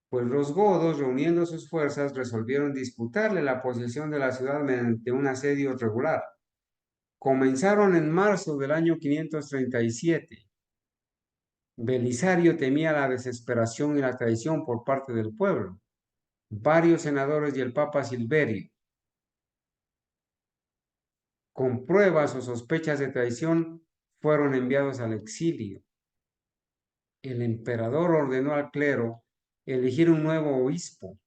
pues los godos, reuniendo sus fuerzas, resolvieron disputarle la posesión de la ciudad mediante un asedio regular. Comenzaron en marzo del año 537. Belisario temía la desesperación y la traición por parte del pueblo. Varios senadores y el Papa Silverio, con pruebas o sospechas de traición, fueron enviados al exilio. El emperador ordenó al clero elegir un nuevo obispo.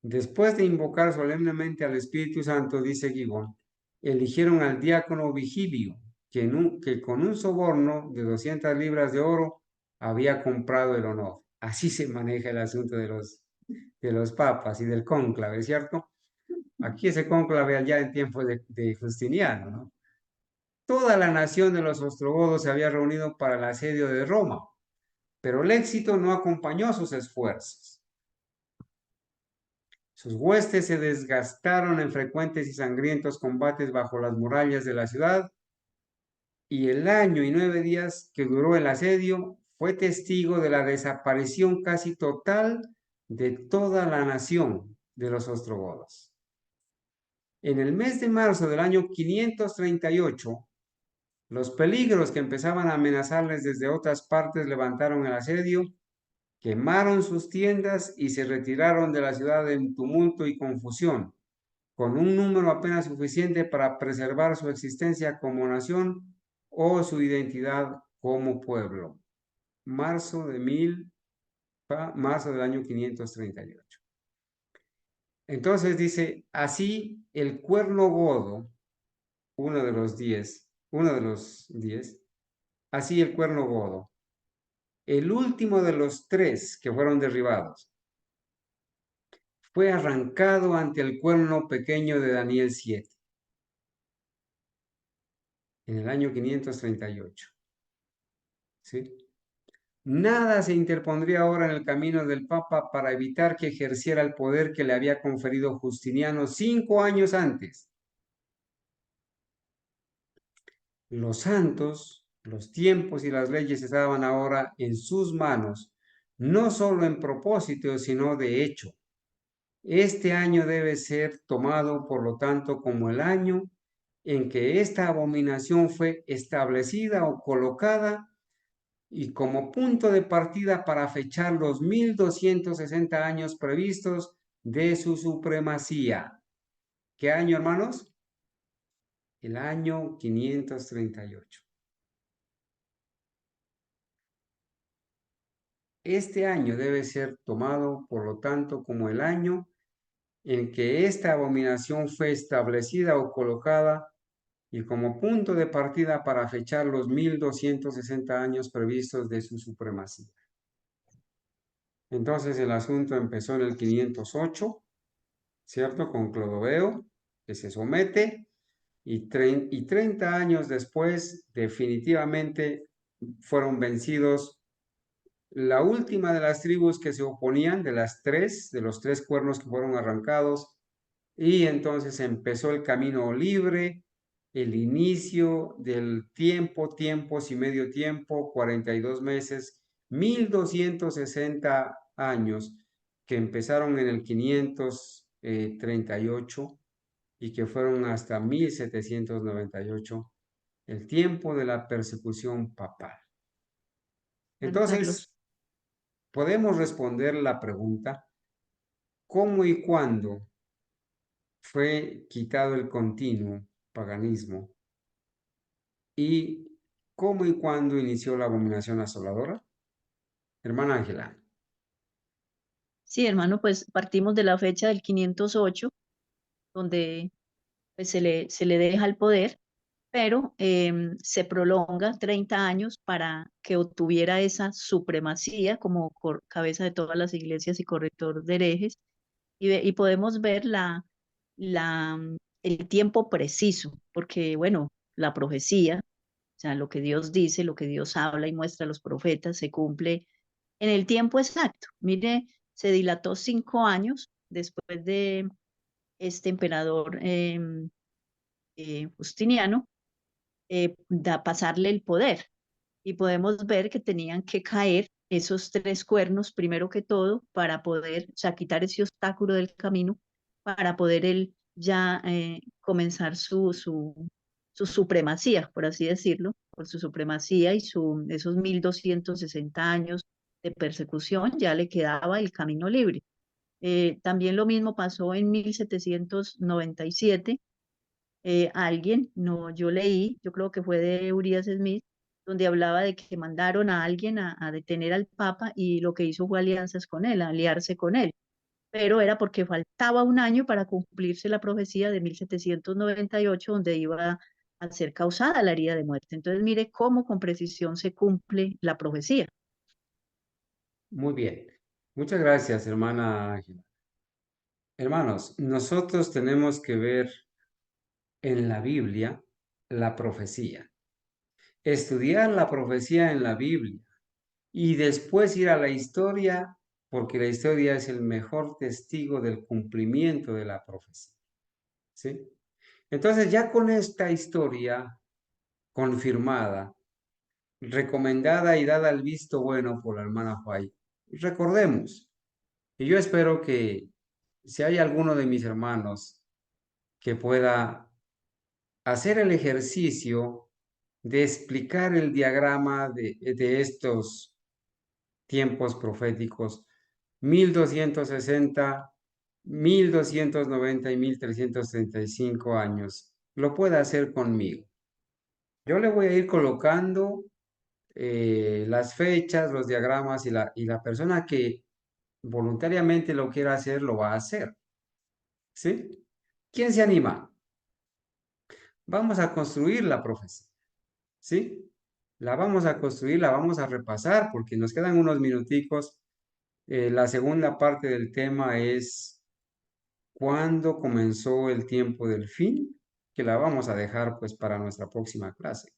Después de invocar solemnemente al Espíritu Santo, dice Gibbon, eligieron al diácono Vigilio, que con un soborno de 200 libras de oro había comprado el honor. Así se maneja el asunto de los papas y del cónclave, ¿cierto? Aquí ese cónclave allá en tiempos de Justiniano, ¿no? Toda la nación de los ostrogodos se había reunido para el asedio de Roma, pero el éxito no acompañó sus esfuerzos. Sus huestes se desgastaron en frecuentes y sangrientos combates bajo las murallas de la ciudad, y el año y 9 días que duró el asedio fue testigo de la desaparición casi total de toda la nación de los ostrogodos. En el mes de marzo del año 538, los peligros que empezaban a amenazarles desde otras partes levantaron el asedio, quemaron sus tiendas y se retiraron de la ciudad en tumulto y confusión, con un número apenas suficiente para preservar su existencia como nación o su identidad como pueblo. Marzo del año 538. Entonces dice, así el cuerno godo, uno de los 10, así el cuerno godo, el último de los 3 que fueron derribados, fue arrancado ante el cuerno pequeño de Daniel 7, en el año 538. ¿Sí? Nada se interpondría ahora en el camino del Papa para evitar que ejerciera el poder que le había conferido Justiniano 5 años antes. Los santos, los tiempos y las leyes estaban ahora en sus manos, no solo en propósito, sino de hecho. Este año debe ser tomado, por lo tanto, como el año en que esta abominación fue establecida o colocada y como punto de partida para fechar los 1260 años previstos de su supremacía. ¿Qué año, hermanos? El año 538. Este año debe ser tomado, por lo tanto, como el año en que esta abominación fue establecida o colocada y como punto de partida para fechar los 1260 años previstos de su supremacía. Entonces el asunto empezó en el 508, ¿cierto? Con Clodoveo, que se somete, y 30 años después definitivamente fueron vencidos la última de las tribus que se oponían, de los tres cuernos que fueron arrancados, y entonces empezó el camino libre, el inicio del tiempos y medio tiempo, 42 meses, 1260 años, que empezaron en el 538 y que fueron hasta 1798, el tiempo de la persecución papal. Claro, Entonces, Carlos. podemos responder la pregunta, ¿cómo y cuándo fue quitado el continuo paganismo? ¿Y cómo y cuándo inició la abominación asoladora? Hermana Ángela. Sí, hermano, pues partimos de la fecha del 508, donde pues, se le deja el poder, pero se prolonga 30 años para que obtuviera esa supremacía como cabeza de todas las iglesias y corrector de herejes. Y podemos ver el tiempo preciso, porque bueno, la profecía, o sea, lo que Dios dice, lo que Dios habla y muestra a los profetas, se cumple en el tiempo exacto. Mire, se dilató 5 años después de este emperador Justiniano, pasarle el poder. Y podemos ver que tenían que caer esos tres cuernos, primero que todo, para poder, o sea, quitar ese obstáculo del camino, para poder él ya comenzar su supremacía, por así decirlo, por su supremacía y esos 1260 años de persecución, ya le quedaba el camino libre. También lo mismo pasó en 1797. Alguien, no, yo leí, yo creo que fue de Urias Smith, donde hablaba de que mandaron a alguien a detener al Papa y lo que hizo fue alianzas con él, aliarse con él, pero era porque faltaba un año para cumplirse la profecía de 1798, donde iba a ser causada la herida de muerte. Entonces, mire cómo con precisión se cumple la profecía. Muy bien. Muchas gracias, hermana Ángela. Hermanos, nosotros tenemos que ver en la Biblia la profecía, estudiar la profecía en la Biblia y después ir a la historia, porque la historia es el mejor testigo del cumplimiento de la profecía. ¿Sí? Entonces, ya con esta historia confirmada, recomendada y dada el visto bueno por la hermana White, recordemos, y yo espero que si hay alguno de mis hermanos que pueda hacer el ejercicio de explicar el diagrama de estos tiempos proféticos, 1260, 1290 y 1335 años, lo pueda hacer conmigo. Yo le voy a ir colocando las fechas, los diagramas y la persona que voluntariamente lo quiera hacer, lo va a hacer. ¿Sí? ¿Quién se anima? Vamos a construir la profecía. ¿Sí? La vamos a construir, la vamos a repasar porque nos quedan unos minuticos. La segunda parte del tema es cuándo comenzó el tiempo del fin, que la vamos a dejar pues para nuestra próxima clase.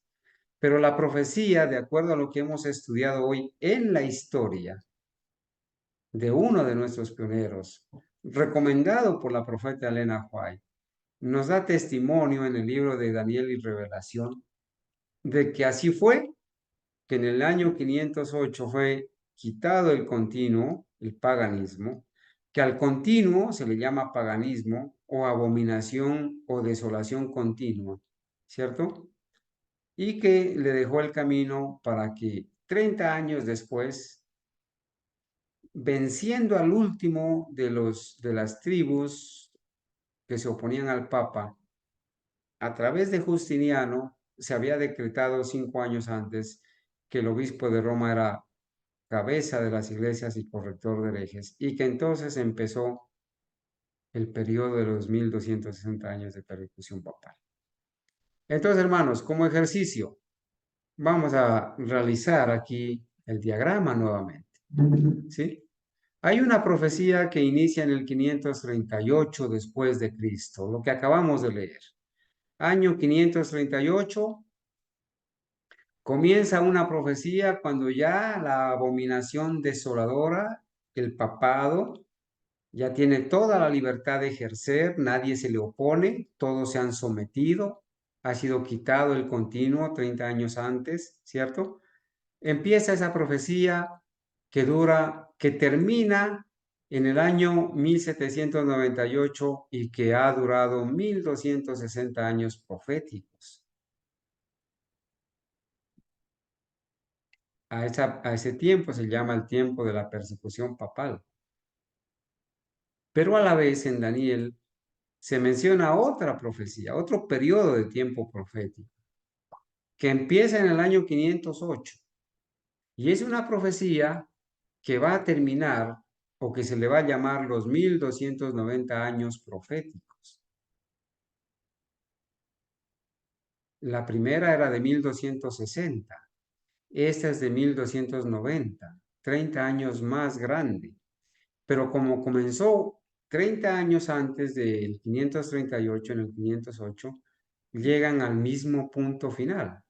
Pero la profecía, de acuerdo a lo que hemos estudiado hoy en la historia de uno de nuestros pioneros, recomendado por la profeta Elena White, nos da testimonio en el libro de Daniel y Revelación de que así fue, que en el año 508 fue quitado el continuo, el paganismo, que al continuo se le llama paganismo o abominación o desolación continua, ¿cierto? Y que le dejó el camino para que 30 años después, venciendo al último de las tribus que se oponían al Papa, a través de Justiniano se había decretado 5 años antes que el obispo de Roma era cabeza de las iglesias y corrector de herejes, y que entonces empezó el periodo de los 1260 años de persecución papal. Entonces, hermanos, como ejercicio, vamos a realizar aquí el diagrama nuevamente, ¿sí? Hay una profecía que inicia en el 538 después de Cristo, lo que acabamos de leer. Año 538, comienza una profecía cuando ya la abominación desoladora, el papado, ya tiene toda la libertad de ejercer, nadie se le opone, todos se han sometido, ha sido quitado el continuo 30 años antes, ¿cierto? Empieza esa profecía que termina en el año 1798 y que ha durado 1260 años proféticos. A ese tiempo se llama el tiempo de la persecución papal. Pero a la vez en Daniel se menciona otra profecía, otro periodo de tiempo profético, que empieza en el año 508. Y es una profecía que va a terminar o que se le va a llamar los 1290 años proféticos. La primera era de 1260, esta es de 1290, 30 años más grande. Pero como comenzó 30 años antes del 538, en el 508, llegan al mismo punto final.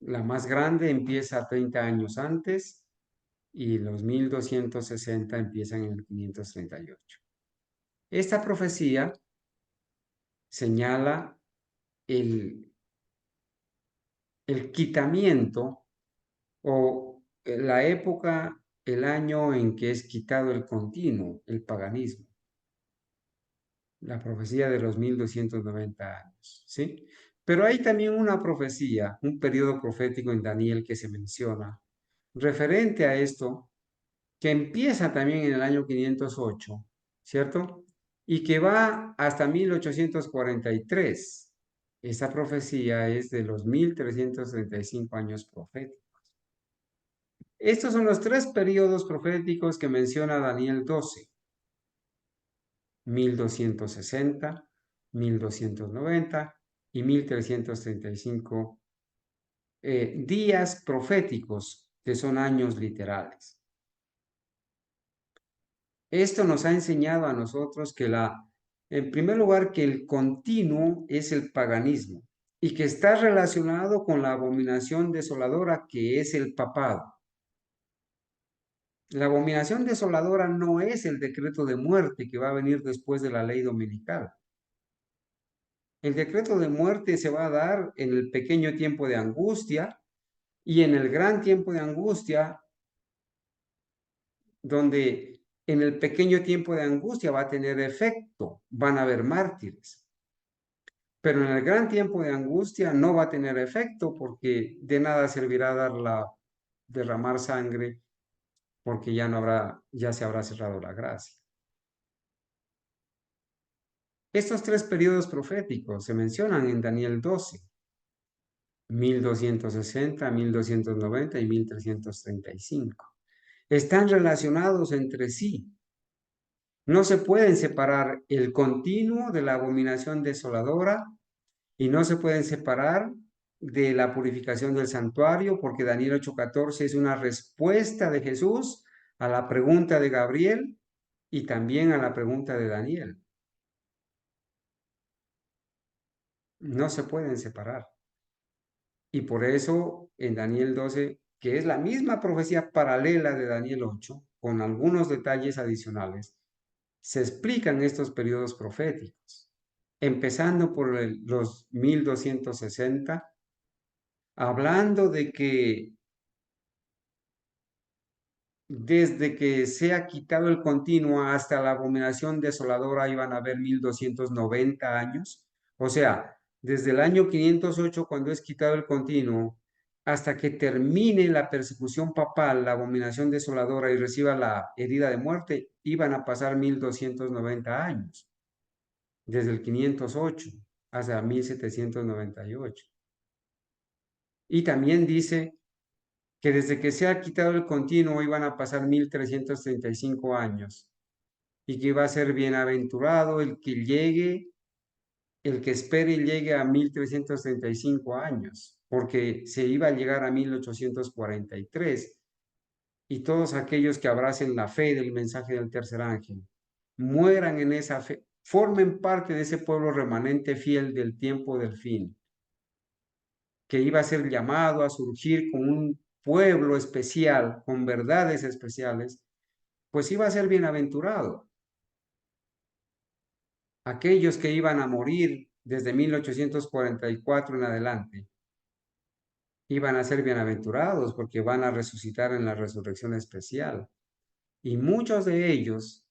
La más grande empieza 30 años antes y los 1260 empiezan en el 538. Esta profecía señala el, el quitamiento o la época, el año en que es quitado el continuo, el paganismo. La profecía de los 1290 años, ¿sí? Pero hay también una profecía, un periodo profético en Daniel que se menciona, referente a esto, que empieza también en el año 508, ¿cierto? Y que va hasta 1843. Esta profecía es de los 1335 años proféticos. Estos son los tres periodos proféticos que menciona Daniel 12. 1260, 1290 y 1335 días proféticos, que son años literales. Esto nos ha enseñado a nosotros que en primer lugar, que el continuo es el paganismo y que está relacionado con la abominación desoladora que es el papado. La abominación desoladora no es el decreto de muerte que va a venir después de la ley dominical. El decreto de muerte se va a dar en el pequeño tiempo de angustia y en el gran tiempo de angustia, donde en el pequeño tiempo de angustia va a tener efecto, van a haber mártires. Pero en el gran tiempo de angustia no va a tener efecto porque de nada servirá derramar sangre porque ya se habrá cerrado la gracia. Estos tres periodos proféticos se mencionan en Daniel 12. 1260, 1290 y 1335. Están relacionados entre sí. No se pueden separar el continuo de la abominación desoladora y no se pueden separar de la purificación del santuario, porque Daniel 8:14 es una respuesta de Jesús a la pregunta de Gabriel y también a la pregunta de Daniel. No se pueden separar. Y por eso en Daniel 12, que es la misma profecía paralela de Daniel 8, con algunos detalles adicionales, se explican estos periodos proféticos, empezando por los 1260, hablando de que desde que se ha quitado el continuo hasta la abominación desoladora iban a haber 1290 años. O sea, desde el año 508, cuando es quitado el continuo, hasta que termine la persecución papal, la abominación desoladora y reciba la herida de muerte, iban a pasar 1290 años. Desde el 508 hasta 1798. Y también dice que desde que se ha quitado el continuo iban a pasar 1335 años y que iba a ser bienaventurado el que espere y llegue a 1335 años, porque se iba a llegar a 1843 y todos aquellos que abracen la fe del mensaje del tercer ángel, mueran en esa fe, formen parte de ese pueblo remanente fiel del tiempo del fin, que iba a ser llamado a surgir con un pueblo especial, con verdades especiales, pues iba a ser bienaventurado. Aquellos que iban a morir desde 1844 en adelante, iban a ser bienaventurados porque van a resucitar en la resurrección especial. Y muchos de ellos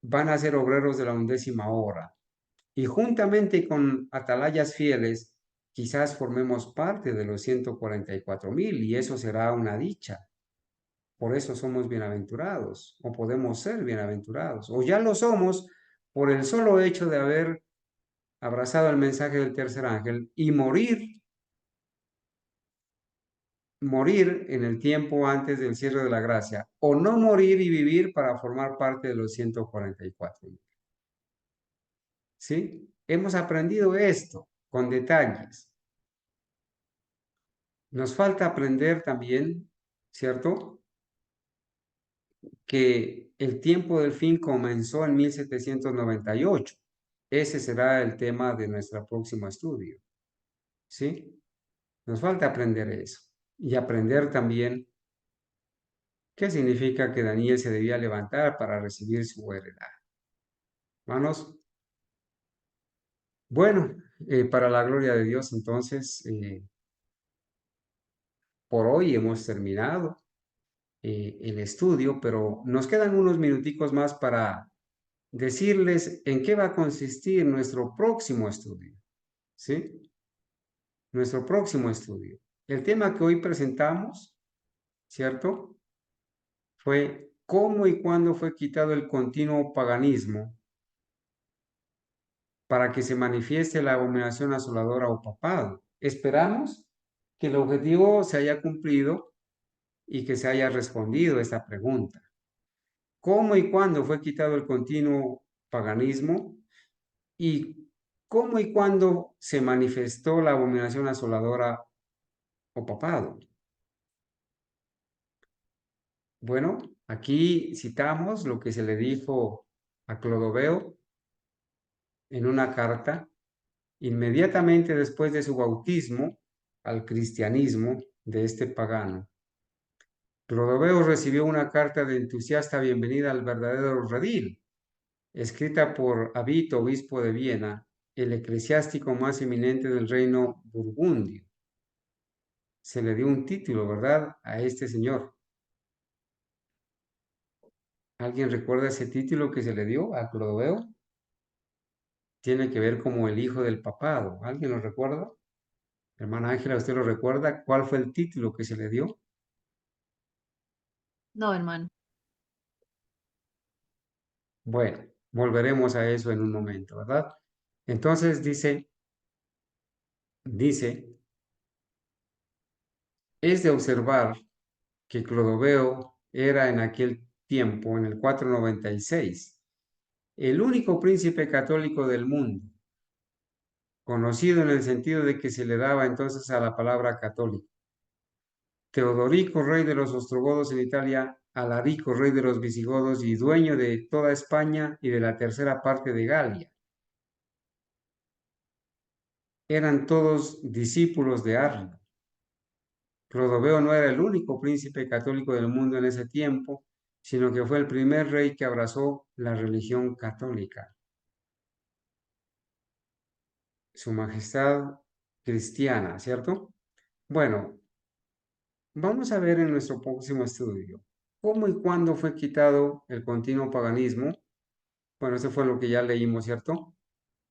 van a ser obreros de la 11ª hora. Y juntamente con atalayas fieles, quizás formemos parte de los 144,000 y eso será una dicha. Por eso somos bienaventurados o podemos ser bienaventurados o ya lo somos por el solo hecho de haber abrazado el mensaje del tercer ángel y morir en el tiempo antes del cierre de la gracia, o no morir y vivir para formar parte de los 144. ¿Sí? Hemos aprendido esto con detalles. Nos falta aprender también, ¿cierto? Que el tiempo del fin comenzó en 1798. Ese será el tema de nuestro próximo estudio. ¿Sí? Nos falta aprender eso. Y aprender también qué significa que Daniel se debía levantar para recibir su heredad. Hermanos, bueno, para la gloria de Dios, entonces, por hoy hemos terminado el estudio, pero nos quedan unos minuticos más para decirles en qué va a consistir nuestro próximo estudio, ¿sí? Nuestro próximo estudio. El tema que hoy presentamos, ¿cierto? Fue cómo y cuándo fue quitado el continuo paganismo para que se manifieste la abominación asoladora o papado. Esperamos que el objetivo se haya cumplido y que se haya respondido esta pregunta. ¿Cómo y cuándo fue quitado el continuo paganismo? ¿Y cómo y cuándo se manifestó la abominación asoladora o papado? Bueno, aquí citamos lo que se le dijo a Clodoveo en una carta inmediatamente después de su bautismo al cristianismo de este pagano. Clodoveo recibió una carta de entusiasta bienvenida al verdadero redil, escrita por Avito, obispo de Viena, el eclesiástico más eminente del reino burgundio. Se le dio un título, ¿verdad?, a este señor. ¿Alguien recuerda ese título que se le dio a Clodoveo? Tiene que ver como el hijo del papado. ¿Alguien lo recuerda? Hermana Ángela, ¿usted lo recuerda? ¿Cuál fue el título que se le dio? No, hermano. Bueno, volveremos a eso en un momento, ¿verdad? Entonces dice, es de observar que Clodoveo era en aquel tiempo, en el 496, el único príncipe católico del mundo, conocido en el sentido de que se le daba entonces a la palabra católico. Teodorico, rey de los ostrogodos en Italia, Alarico, rey de los visigodos y dueño de toda España y de la tercera parte de Galia. Eran todos discípulos de Arno. Clodoveo no era el único príncipe católico del mundo en ese tiempo, sino que fue el primer rey que abrazó la religión católica. Su Majestad cristiana, ¿cierto? Bueno, vamos a ver en nuestro próximo estudio cómo y cuándo fue quitado el continuo paganismo. Bueno, eso fue lo que ya leímos, ¿cierto?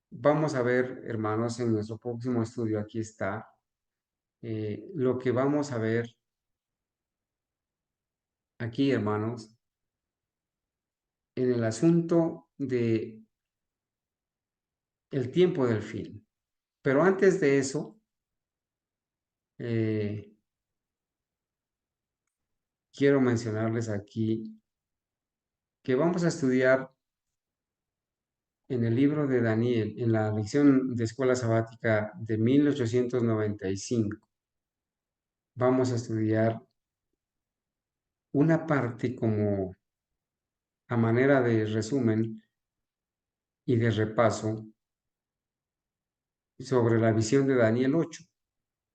Vamos a ver, hermanos, en nuestro próximo estudio, aquí está, lo que vamos a ver aquí, hermanos, en el asunto de el tiempo del fin. Pero antes de eso, eh, quiero mencionarles aquí que vamos a estudiar en el libro de Daniel, en la lección de escuela sabática de 1895, vamos a estudiar una parte como a manera de resumen y de repaso sobre la visión de Daniel 8,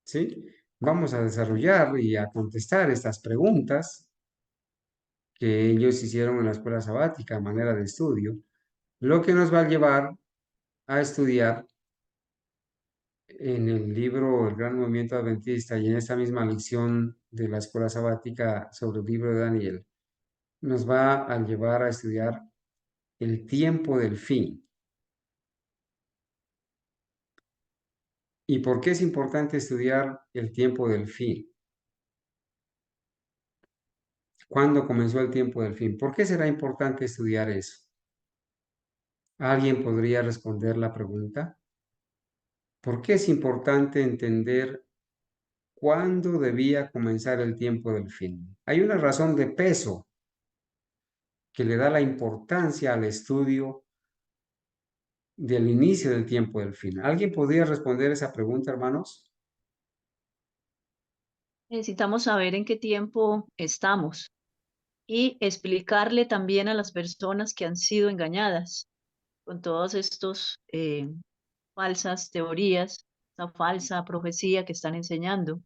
¿sí? Vamos a desarrollar y a contestar estas preguntas que ellos hicieron en la escuela sabática a manera de estudio, lo que nos va a llevar a estudiar en el libro El Gran Movimiento Adventista y en esta misma lección de la escuela sabática sobre el libro de Daniel, nos va a llevar a estudiar el tiempo del fin. ¿Y por qué es importante estudiar el tiempo del fin? ¿Cuándo comenzó el tiempo del fin? ¿Por qué será importante estudiar eso? ¿Alguien podría responder la pregunta? ¿Por qué es importante entender cuándo debía comenzar el tiempo del fin? Hay una razón de peso que le da la importancia al estudio del inicio del tiempo del fin. ¿Alguien podría responder esa pregunta, hermanos? Necesitamos saber en qué tiempo estamos y explicarle también a las personas que han sido engañadas con todos estos falsas teorías, esta falsa profecía que están enseñando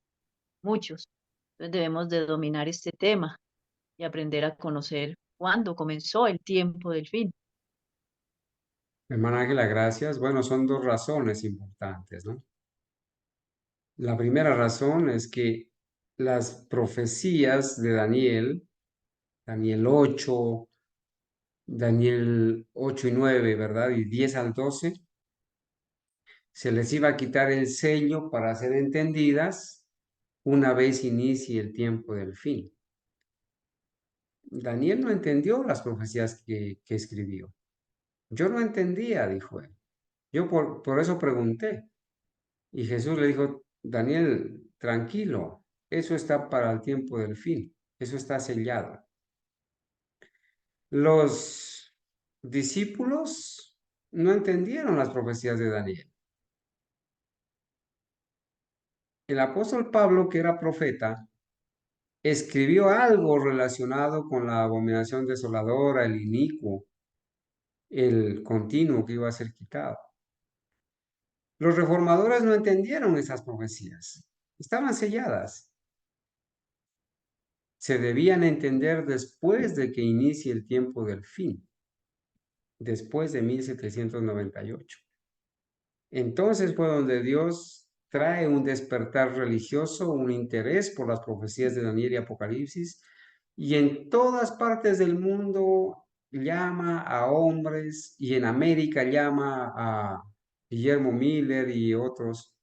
muchos. Entonces debemos de dominar este tema y aprender a conocer cuándo comenzó el tiempo del fin. Hermana Ángela, gracias. Bueno, son dos razones importantes, ¿no? La primera razón es que las profecías de Daniel, Daniel 8, Daniel 8 y 9, ¿verdad? Y 10 al 12, se les iba a quitar el sello para ser entendidas una vez inicie el tiempo del fin. Daniel no entendió las profecías que escribió. Yo no entendía, dijo él. Yo por eso pregunté. Y Jesús le dijo, Daniel, tranquilo, eso está para el tiempo del fin, eso está sellado. Los discípulos no entendieron las profecías de Daniel. El apóstol Pablo, que era profeta, escribió algo relacionado con la abominación desoladora, el inicuo, el continuo que iba a ser quitado. Los reformadores no entendieron esas profecías, estaban selladas. Se debían entender después de que inicie el tiempo del fin, después de 1798. Entonces fue donde Dios trae un despertar religioso, un interés por las profecías de Daniel y Apocalipsis, y en todas partes del mundo llama a hombres, y en América llama a Guillermo Miller y otros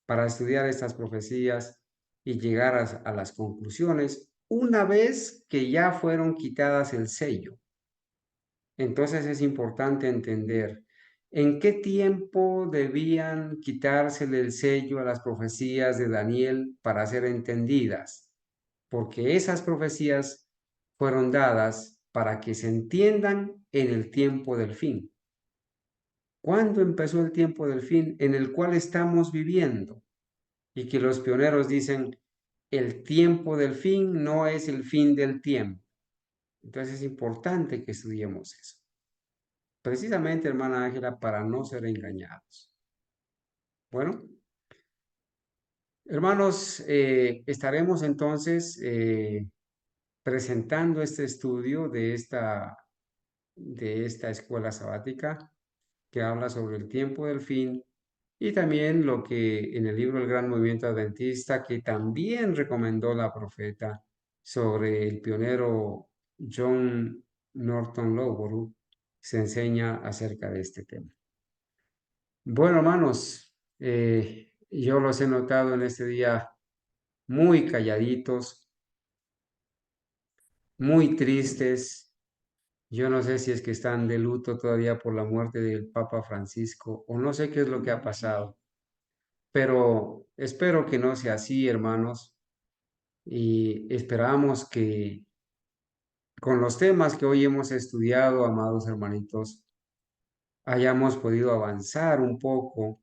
para estudiar estas profecías y llegar a las conclusiones una vez que ya fueron quitadas el sello. Entonces es importante entender en qué tiempo debían quitársele el sello a las profecías de Daniel para ser entendidas, porque esas profecías fueron dadas para que se entiendan en el tiempo del fin. ¿Cuándo empezó el tiempo del fin en el cual estamos viviendo? Y que los pioneros dicen, el tiempo del fin no es el fin del tiempo. Entonces es importante que estudiemos eso. Precisamente, hermana Ángela, para no ser engañados. Bueno, hermanos, estaremos entonces presentando este estudio de esta escuela sabática que habla sobre el tiempo del fin y también lo que en el libro El Gran Movimiento Adventista, que también recomendó la profeta sobre el pionero John Norton Lowborough, se enseña acerca de este tema. Bueno, hermanos, yo los he notado en este día muy calladitos, muy tristes. Yo no sé si es que están de luto todavía por la muerte del Papa Francisco o no sé qué es lo que ha pasado, pero espero que no sea así, hermanos, y esperamos que con los temas que hoy hemos estudiado, amados hermanitos, hayamos podido avanzar un poco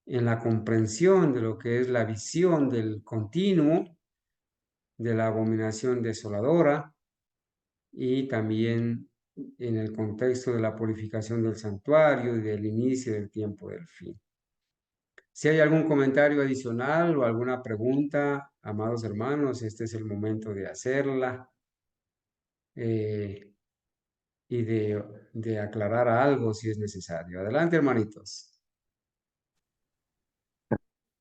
en la comprensión de lo que es la visión del continuo, de la abominación desoladora y también en el contexto de la purificación del santuario y del inicio del tiempo del fin. Si hay algún comentario adicional o alguna pregunta, amados hermanos, este es el momento de hacerla y de aclarar algo si es necesario. Adelante, hermanitos.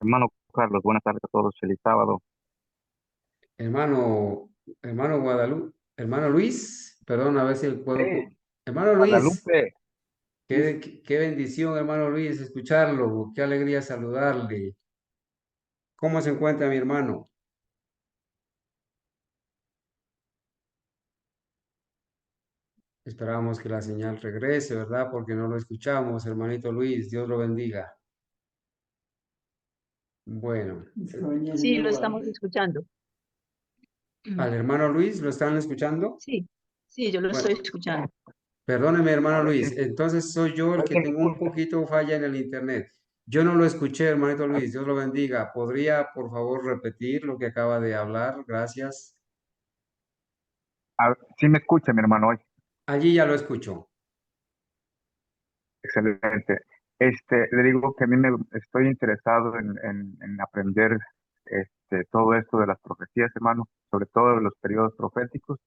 Hermano Carlos, buenas tardes a todos. Feliz sábado. Hermano, hermano Guadalupe, hermano Luis, perdón, a ver si puedo. Sí, Hermano Luis, Guadalupe. Sí, qué bendición, hermano Luis, escucharlo, qué alegría saludarle. ¿Cómo se encuentra mi hermano? Esperamos que la señal regrese, ¿verdad? Porque no lo escuchamos, hermanito Luis, Dios lo bendiga. Bueno, Sí, lo estamos escuchando. al hermano Luis, ¿lo están escuchando? Sí, sí, yo lo estoy Bueno, escuchando. perdóneme, a hermano ver Luis, entonces soy yo a el ver que si me tengo un escucha. poquito falla en el internet. Yo no lo escuché, hermanito A ver, Luis, Dios lo bendiga. ¿Podría, por favor, repetir lo que acaba de hablar? Gracias. sí me escucha, mi hermano. Hoy. Allí ya lo escucho. Excelente. Le digo que a mí me estoy interesado en aprender todo esto de las profecías, hermano, sobre todo de los periodos proféticos,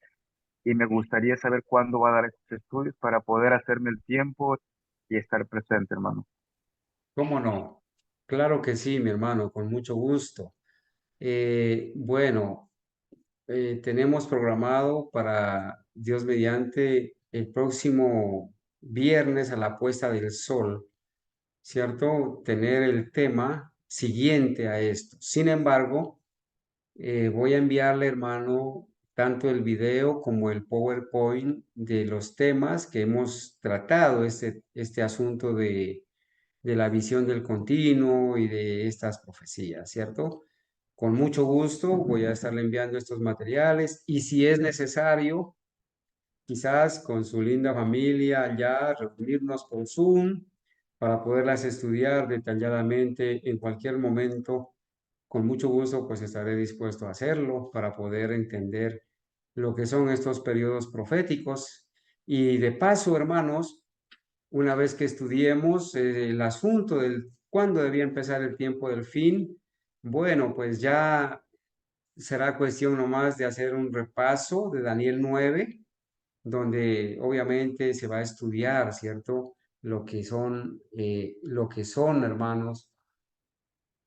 y me gustaría saber cuándo va a dar estos estudios para poder hacerme el tiempo y estar presente, hermano. ¿Cómo no? Claro que sí, mi hermano, con mucho gusto. Bueno, tenemos programado para Dios mediante el próximo viernes a la puesta del sol, ¿cierto? Tener el tema siguiente a esto. Sin embargo, voy a enviarle, hermano, tanto el video como el PowerPoint de los temas que hemos tratado, este asunto de la visión del continuo y de estas profecías, ¿cierto? Con mucho gusto voy a estarle enviando estos materiales y si es necesario, quizás con su linda familia ya reunirnos por Zoom para poderlas estudiar detalladamente en cualquier momento. Con mucho gusto, pues estaré dispuesto a hacerlo para poder entender lo que son estos periodos proféticos. Y de paso, hermanos, una vez que estudiemos el asunto del cuándo debía empezar el tiempo del fin, bueno, pues ya será cuestión nomás de hacer un repaso de Daniel 9, donde obviamente se va a estudiar, ¿cierto? Lo que son, hermanos,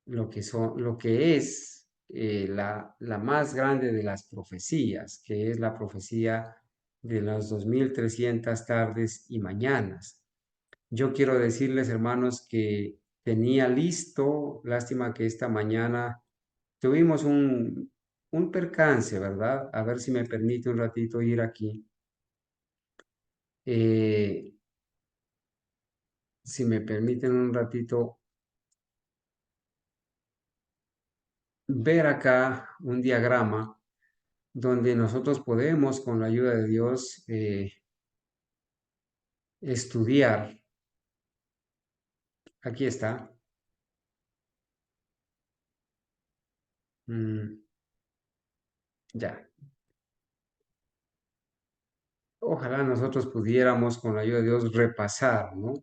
lo que es la más grande de las profecías, que es la profecía de las 2300 tardes y mañanas. Yo quiero decirles, hermanos, que tenía listo, lástima que esta mañana tuvimos un percance, ¿verdad? A ver si me permite un ratito ir aquí. Eh, si me permiten un ratito ver acá un diagrama donde nosotros podemos, con la ayuda de Dios, estudiar. Aquí está. Mm, ya. Ojalá nosotros pudiéramos, con la ayuda de Dios, repasar, ¿no?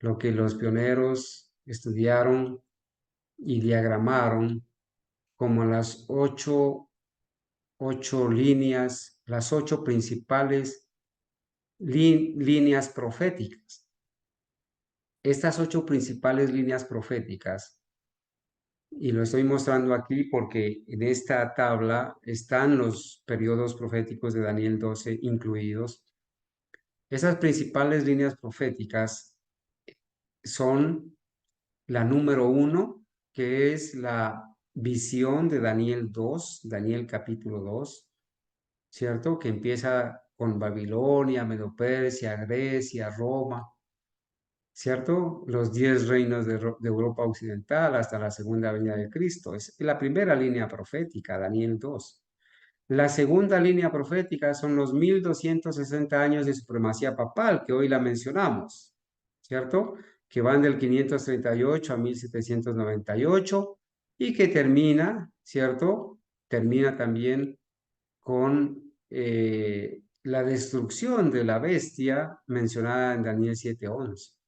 Lo que los pioneros estudiaron y diagramaron como las ocho líneas, las ocho principales líneas proféticas. Estas ocho principales líneas proféticas, y lo estoy mostrando aquí porque en esta tabla están los periodos proféticos de Daniel 12 incluidos. Esas principales líneas proféticas son la número uno, que es la visión de Daniel 2, Daniel capítulo 2, ¿cierto? Que empieza con Babilonia, Medo-Persia, Grecia, Roma, ¿cierto? Los 10 reinos de Europa Occidental hasta la segunda venida de Cristo. Es la primera línea profética, Daniel 2. La segunda línea profética son los 1260 años de supremacía papal, que hoy la mencionamos. ¿cierto? Que van del 538 a 1798 y que termina, ¿cierto? Termina también con la destrucción de la bestia mencionada en Daniel 7:11.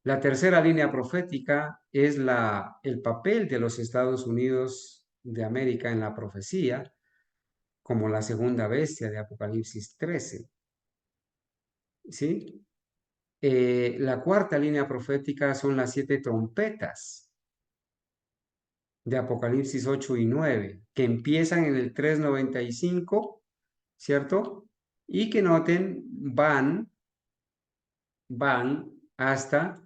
La tercera línea profética es el papel de los Estados Unidos de América en la profecía, como la segunda bestia de Apocalipsis 13. ¿Sí? La cuarta línea profética son las 7 trompetas de Apocalipsis 8 y 9, que empiezan en el 395, ¿cierto? Y que noten, van hasta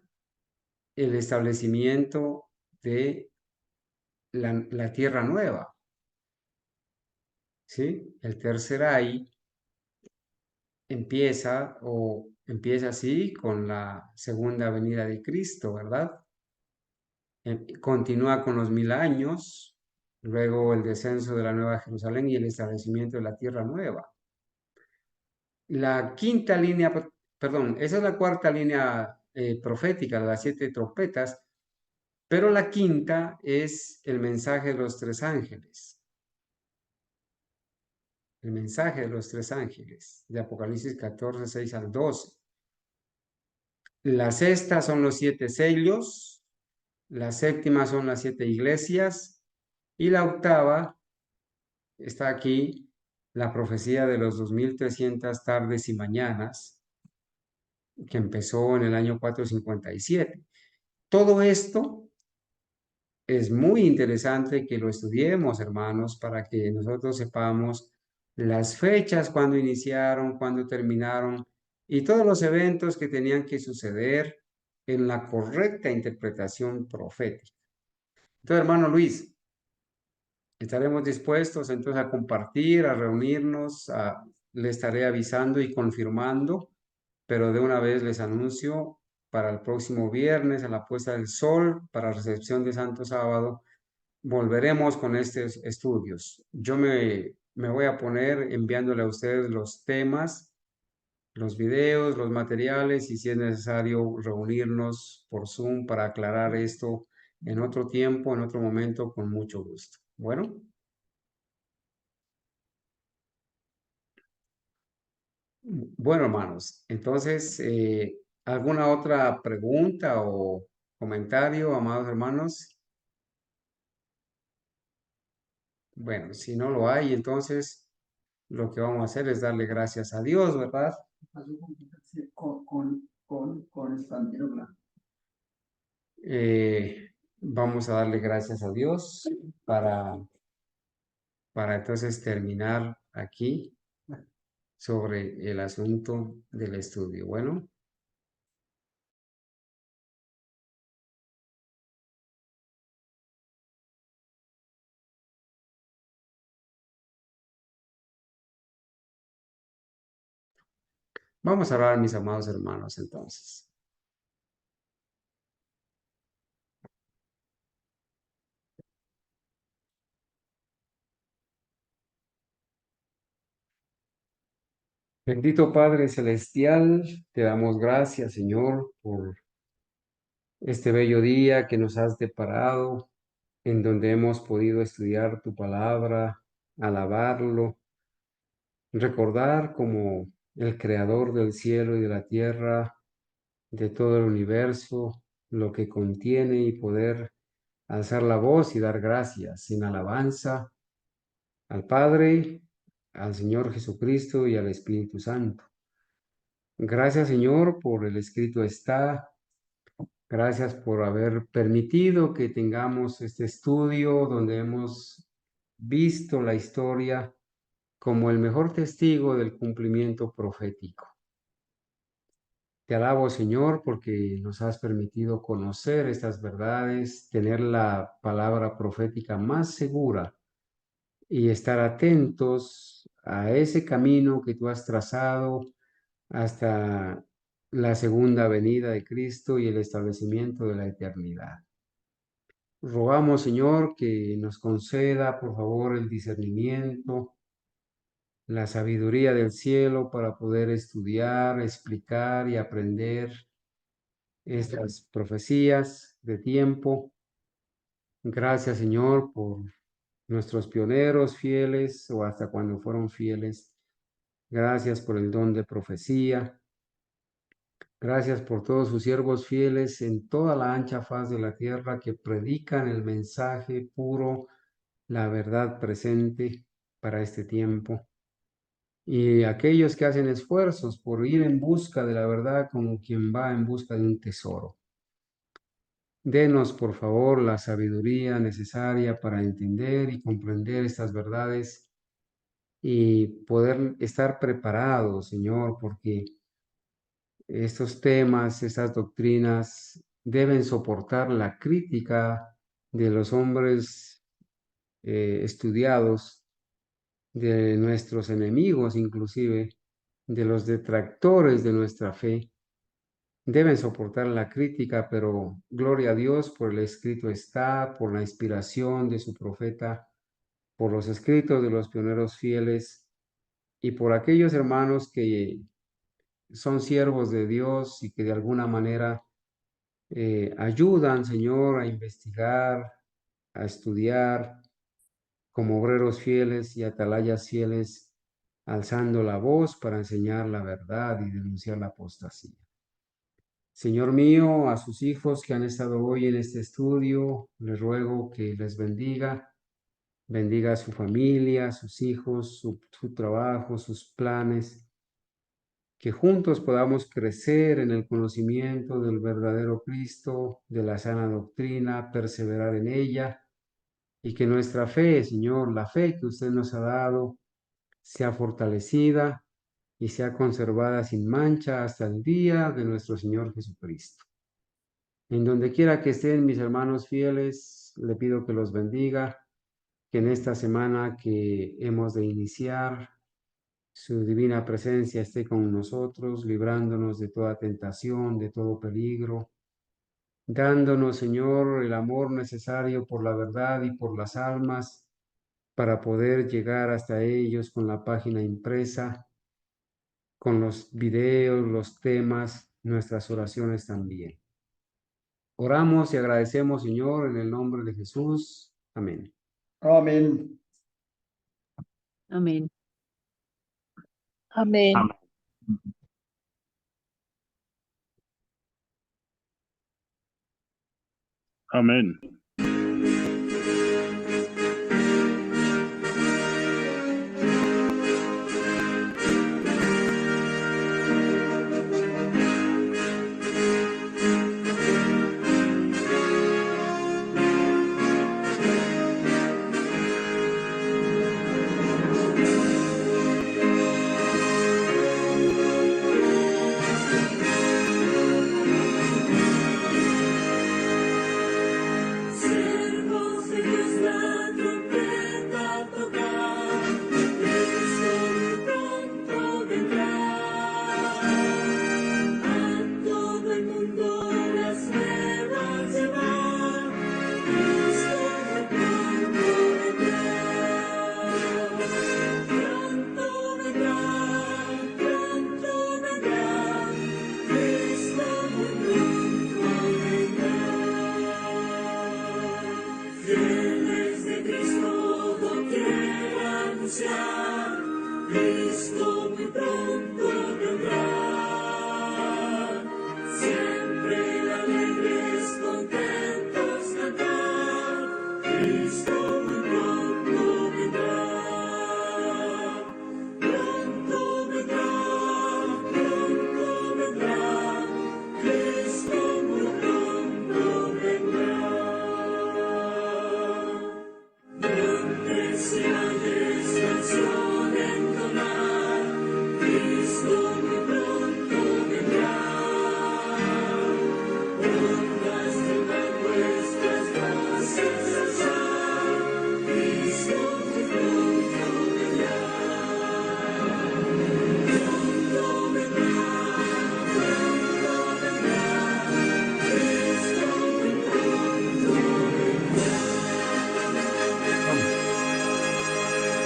el establecimiento de la tierra nueva, ¿sí? El tercer ay empieza así con la segunda venida de Cristo, ¿verdad? Continúa con los 1000 años, luego el descenso de la Nueva Jerusalén y el establecimiento de la tierra nueva. La quinta línea, perdón, esa es la cuarta línea profética de las 7 trompetas, pero la quinta es el mensaje de los 3 ángeles. El mensaje de los 3 ángeles, de Apocalipsis 14, 6 al 12. La sexta son los 7 sellos, la séptima son las 7 iglesias y la octava está aquí, la profecía de los 2300 tardes y mañanas, que empezó en el año 457. Todo esto es muy interesante que lo estudiemos, hermanos, para que nosotros sepamos las fechas, cuándo iniciaron, cuándo terminaron y todos los eventos que tenían que suceder en la correcta interpretación profética. Entonces, hermano Luis, estaremos dispuestos entonces a compartir, a reunirnos, le estaré avisando y confirmando, pero de una vez les anuncio para el próximo viernes a la puesta del sol, para recepción de Santo Sábado, volveremos con estos estudios. Yo me voy a poner enviándole a ustedes los temas, los videos, los materiales y si es necesario reunirnos por Zoom para aclarar esto en otro tiempo, en otro momento, con mucho gusto. Bueno, hermanos, entonces, ¿alguna otra pregunta o comentario, amados hermanos? Bueno, si no lo hay, entonces lo que vamos a hacer es darle gracias a Dios, ¿verdad? Vamos a darle gracias a Dios para, para entonces terminar aquí sobre el asunto del estudio. Bueno, vamos a orar, mis amados hermanos, entonces. Bendito Padre Celestial, te damos gracias, Señor, por este bello día que nos has deparado, en donde hemos podido estudiar tu palabra, alabarlo, recordar como el creador del cielo y de la tierra, de todo el universo, lo que contiene y poder alzar la voz y dar gracias en alabanza al Padre, al Señor Jesucristo y al Espíritu Santo. Gracias, Señor, por el escrito está. Gracias por haber permitido que tengamos este estudio donde hemos visto la historia como el mejor testigo del cumplimiento profético. Te alabo, Señor, porque nos has permitido conocer estas verdades, tener la palabra profética más segura y estar atentos a ese camino que tú has trazado hasta la segunda venida de Cristo y el establecimiento de la eternidad. Rogamos, Señor, que nos conceda, por favor, el discernimiento la sabiduría del cielo para poder estudiar, explicar y aprender estas profecías de tiempo. Gracias, Señor, por nuestros pioneros fieles o hasta cuando fueron fieles. Gracias por el don de profecía. Gracias por todos sus siervos fieles en toda la ancha faz de la tierra que predican el mensaje puro, la verdad presente para este tiempo. Y aquellos que hacen esfuerzos por ir en busca de la verdad como quien va en busca de un tesoro. Denos, por favor, la sabiduría necesaria para entender y comprender estas verdades y poder estar preparados, Señor, porque estos temas, estas doctrinas deben soportar la crítica de los hombres estudiados, de nuestros enemigos inclusive, de los detractores de nuestra fe. Deben soportar la crítica, pero gloria a Dios por el escrito está, por la inspiración de su profeta, por los escritos de los pioneros fieles y por aquellos hermanos que son siervos de Dios y que de alguna manera ayudan, Señor, a investigar, a estudiar como obreros fieles y atalayas fieles, alzando la voz para enseñar la verdad y denunciar la apostasía. Señor mío, a sus hijos que han estado hoy en este estudio, les ruego que les bendiga, bendiga a su familia, a sus hijos, su trabajo, sus planes, que juntos podamos crecer en el conocimiento del verdadero Cristo, de la sana doctrina, perseverar en ella, y que nuestra fe, Señor, la fe que usted nos ha dado, sea fortalecida y sea conservada sin mancha hasta el día de nuestro Señor Jesucristo. En donde quiera que estén mis hermanos fieles, le pido que los bendiga, que en esta semana que hemos de iniciar, su divina presencia esté con nosotros, librándonos de toda tentación, de todo peligro, dándonos, Señor, el amor necesario por la verdad y por las almas, para poder llegar hasta ellos con la página impresa, con los videos, los temas, nuestras oraciones también. Oramos y agradecemos, Señor, en el nombre de Jesús. Amén. Amén. Amén. Amén. Amén. Amén.